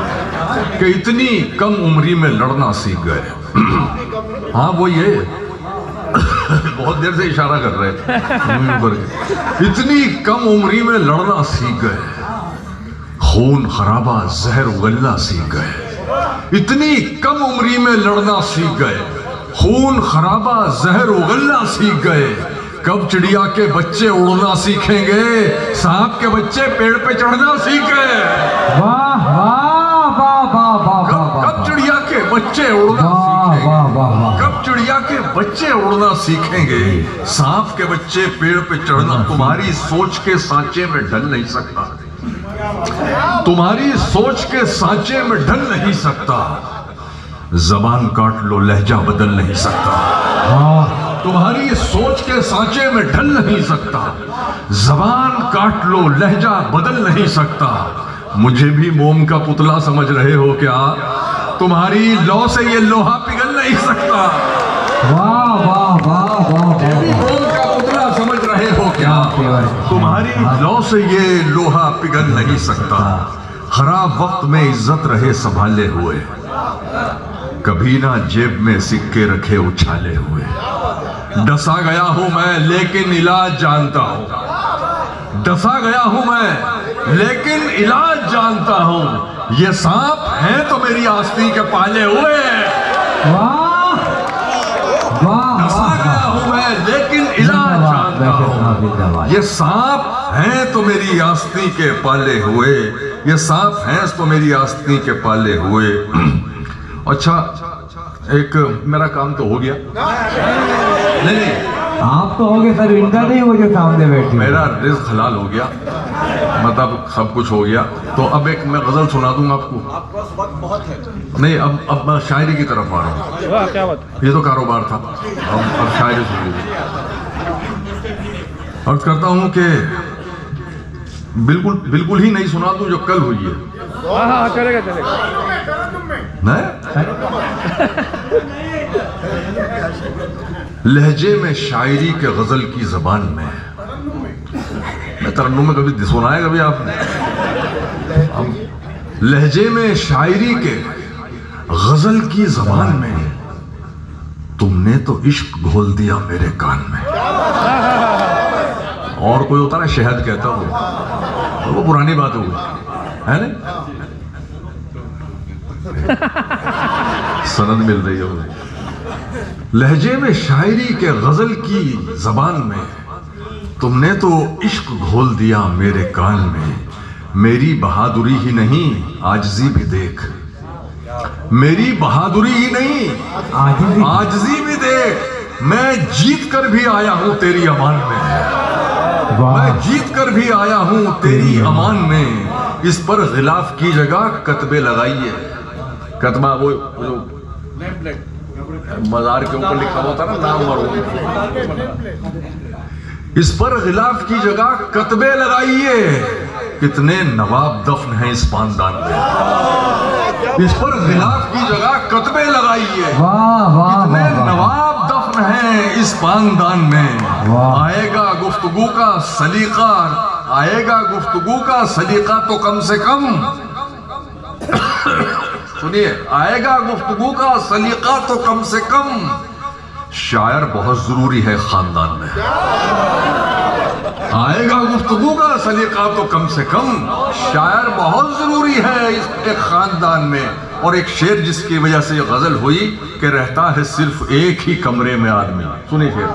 कि इतनी कम उम्री में लड़ना सीख गए। हाँ वो ये बहुत देर से इशारा कर रहे थे। इतनी कम उम्री में लड़ना सीख गए, खून खराबा जहर उगलना सीख गए। इतनी कम उम्री में लड़ना सीख गए, खून खराबा जहर उगलना सीख गए। कब चिड़िया के बच्चे उड़ना सीखेंगे, सांप के बच्चे पेड़ पे चढ़ना सीख गए। वाह वाह वाह वाह वाह, कब चिड़िया के बच्चे उड़ना सीखेंगे, कब चिड़िया के बच्चे उड़ना सीखेंगे, सांप के बच्चे पेड़ पे चढ़ना तुम्हारी सोच के सांचे में ढल नहीं सकता। तुम्हारी सोच के सांचे में ढल नहीं सकता। जबान काट लो लहजा बदल नहीं सकता। तुम्हारी सोच के सांचे में ढल नहीं सकता। जबान काट लो लहजा बदल नहीं सकता। मुझे भी मोम का पुतला समझ रहे हो क्या? तुम्हारी लौ से ये लोहा पिघल नहीं सकता। वाह वाह वाह वाह, मोम का पुतला समझ रहे हो क्या? तुम्हारी लौ से ये लोहा पिघल नहीं सकता। खराब वक्त में इज्जत रहे संभाले हुए, कभी ना जेब में सिक्के रखे उछाले हुए। डसा गया हूं मैं लेकिन इलाज जानता हूं। डसा गया हूं मैं लेकिन इलाज जानता हूं। ये सांप हैं तो मेरी आस्तीन के पाले हुए। डसा गया हूं मैं लेकिन इलाज जानता हूं। ये सांप हैं तो मेरी आस्तीन के पाले हुए। ये सांप हैं तो मेरी आस्तीन के पाले हुए। अच्छा, एक मेरा काम तो हो गया। नहीं आप तो हो गए सर, इनका नहीं हो जो सामने बैठे। मेरा रिज़्क़ हलाल हो गया, मतलब सब कुछ हो गया। तो अब एक मैं गजल सुना दूंगा आपको। बहुत है। नहीं, अब मैं शायरी की तरफ आ रहा हूँ। क्या बात? ये तो कारोबार था, अब शायरी सुन लीजिए। अर्ज करता हूँ कि बिल्कुल ही नहीं सुना दूं जो कल हुई है। हाँ चलेगा चलेगा। लहजे में शायरी के गजल की जबान में, मैं तरन्नुम में कभी सुनाया कभी आपने? लहजे में शायरी के गजल की जबान में तुमने तो इश्क घोल दिया मेरे कान में। और कोई होता ना शहद कहता हो, वो पुरानी बात हो गई है ना। सनद मिल रही है मुझे। लहजे में शायरी के गजल की जबान में तुमने तो इश्क घोल दिया मेरे कान में। मेरी बहादुरी ही नहीं आजिज़ी भी देख, मेरी बहादुरी ही नहीं आजिज़ी भी देख। मैं जीत कर भी आया हूं तेरी अमान में। मैं जीत कर भी आया हूं तेरी अमान में। इस पर गिलाफ की जगह कतबे लगाइए। कतबा वो मजार के ऊपर लिखा होता ना, नाम मरो। इस पर गिलाफ की जगह कतबे लगाइए। कितने नवाब दफन हैं इस पानदान में। इस पर गिलाफ की जगह कतबे लगाइए। कितने नवाब दफन हैं इस पानदान में। आएगा गुफ्तगू का सलीका, आएगा गुफ्तगू का सलीका तो कम से कम सुनिए, आएगा गुफ्तगू का सलीका तो कम से कम। शायर बहुत जरूरी है खानदान में। आएगा गुफ्तगू का सलीका तो कम से कम। शायर बहुत जरूरी है इस खानदान में। और एक शेर जिसकी वजह से गजल हुई कि रहता है सिर्फ एक ही कमरे में आदमी। सुनिए शेर,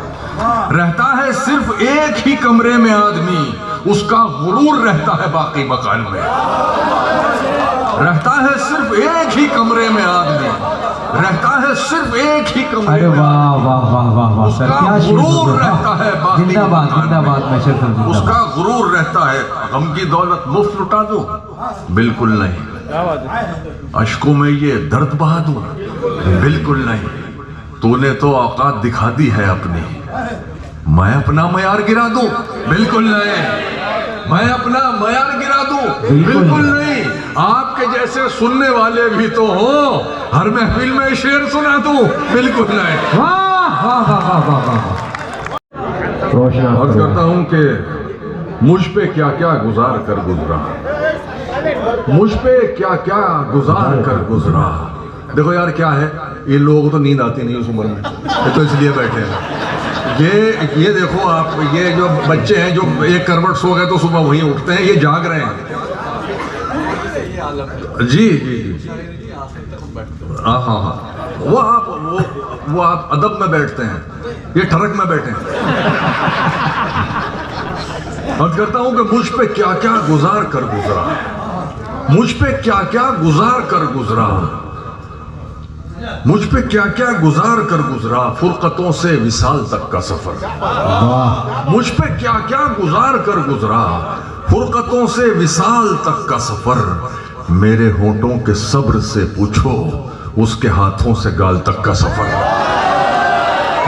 रहता है सिर्फ एक ही कमरे में आदमी, उसका गुरूर रहता है बाकी मकान में। रहता है सिर्फ एक ही कमरे में आदमी, रहता है सिर्फ एक ही कमरे अरे में। वाह वाह वाह वाह वाह सर, उसका क्या शेर गुरूर बोल रहे हो। रहता है बाकी जिंदाबाद इंसान में। जिंदाबाद मैशर साहब जिंदाबाद। उसका गुरूर रहता है गम की दौलत मुफ्त लुटा दूं, बिल्कुल नहीं। अश्कों में ये दर्द बहा दूं, बिल्कुल नहीं। तूने तो औकात दिखा दी है अपनी, मैं अपना मयार गिरा दूं, बिल्कुल नहीं। मैं अपना मयार गिरा दूं, बिल्कुल नहीं। आपके जैसे सुनने वाले भी तो हो, हर महफिल में शेर सुना दूं, बिल्कुल नहीं। वाह वाह वाह वाह वाह वाह। अर्ज करता हूं कि मुझ पे क्या क्या गुजार कर गुजरा, मुझ पे क्या क्या गुजार कर गुजरा। देखो यार क्या है, ये लोगों को तो नींद आती नहीं उस उम्र में, ये तो इसलिए बैठे हैं। ये देखो आप, ये जो बच्चे हैं जो एक करवट सो गए तो सुबह वहीं उठते हैं, ये जाग रहे हैं। जी जी जी हाँ हाँ हाँ, वो आप अदब में बैठते हैं, ये ठरक में बैठे हैं। अर्ज करता हूं कि मुझ पे क्या क्या गुजार कर गुजरा, मुझ पे क्या क्या गुजार कर गुजरा, मुझ पे क्या क्या गुजार कर गुजरा, फुरकतों से विसाल तक का सफर। मुझ पे क्या क्या गुजार कर गुजरा, फुरकतों से विसाल तक का सफर। मेरे होठों के सब्र से पूछो, उसके हाथों से गाल तक का सफर।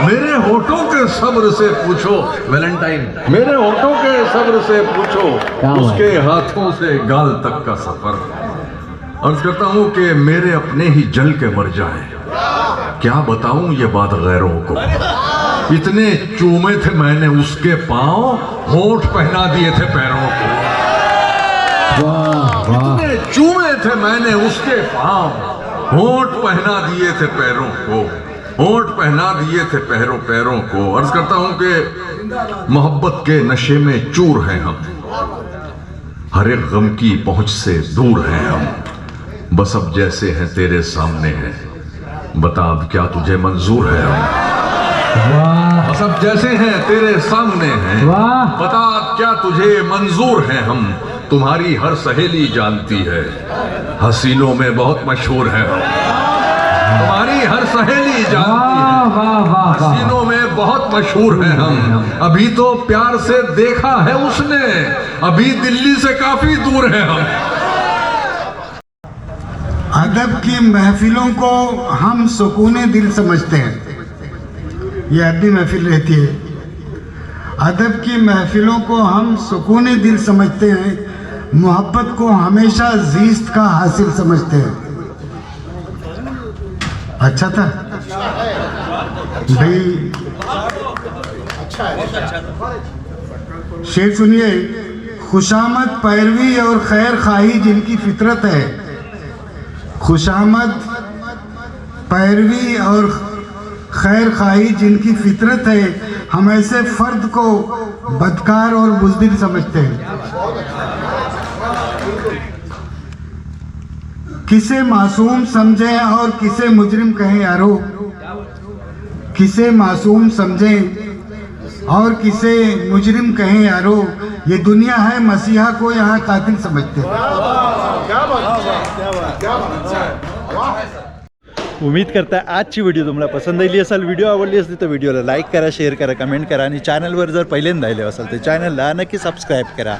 मेरे होठों के सब्र से पूछो, वैलेंटाइन, मेरे होठों के सब्र से पूछो, उसके हाथों से गाल तक का सफर। अर्ज करता हूं कि मेरे अपने ही जल के मर जाए, क्या बताऊं ये बात गैरों को। इतने चूमे थे मैंने उसके पांव, होठ पहना दिए थे पैरों को। इतने चूमे थे मैंने उसके पांव, होठ पहना दिए थे पैरों को, होठ पहना दिए थे पैरों को। अर्ज करता हूं कि मोहब्बत के नशे में चूर हैं हम, हर एक गम की पहुंच से दूर हैं हम। बस अब जैसे हैं तेरे सामने हैं, बता अब क्या तुझे मंजूर है हम। बस अब जैसे हैं तेरे सामने हैं, बता अब क्या तुझे मंजूर है हम। तुम्हारी हर सहेली जानती है, हसीनों में बहुत मशहूर है हम। तुम्हारी हर सहेली जानती है, हसीनों में बहुत मशहूर है हम। अभी तो प्यार से देखा है उसने, अभी दिल्ली से काफी दूर है हम। अदब की महफिलों को हम सुकून दिल समझते हैं, ये अदबी महफिल रहती है। अदब की महफिलों को हम सुकून दिल समझते हैं, मोहब्बत को हमेशा जीस्त का हासिल समझते हैं। अच्छा था भाई, शेर सुनिए। खुशामद पैरवी और खैर खाही जिनकी फितरत है, खुशामद पैरवी और खैर खाही जिनकी फितरत है, हम ऐसे फर्द को बदकार और बुज़दिल समझते हैं। किसे मासूम समझे और किसे मुजरिम कहें यारो, किसे मासूम समझें और किसे मुजरिम कहें यारो, ये दुनिया है मसीहा को यहाँ कातिल समझते उम्मीद करता आजची व्हिडिओ तुम्हाला पसंत आली असेल। व्हिडिओ आवडली असली तर व्हिडिओला लाईक करा, शेअर करा, कमेंट करा आणि चॅनलवर जर पहिल्यांदा आले असाल तर चॅनलला नक्की सबस्क्राईब करा।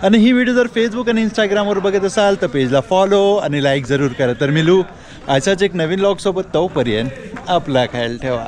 आणि ही व्हिडिओ जर फेसबुक आणि इंस्टाग्रामवर बघत असाल तर पेजला फॉलो आणि लाईक जरूर करा। तर मिळू अशाच एक नवीन व्लॉगसोबत, तोपर्यंत आपला ख्याल ठेवा।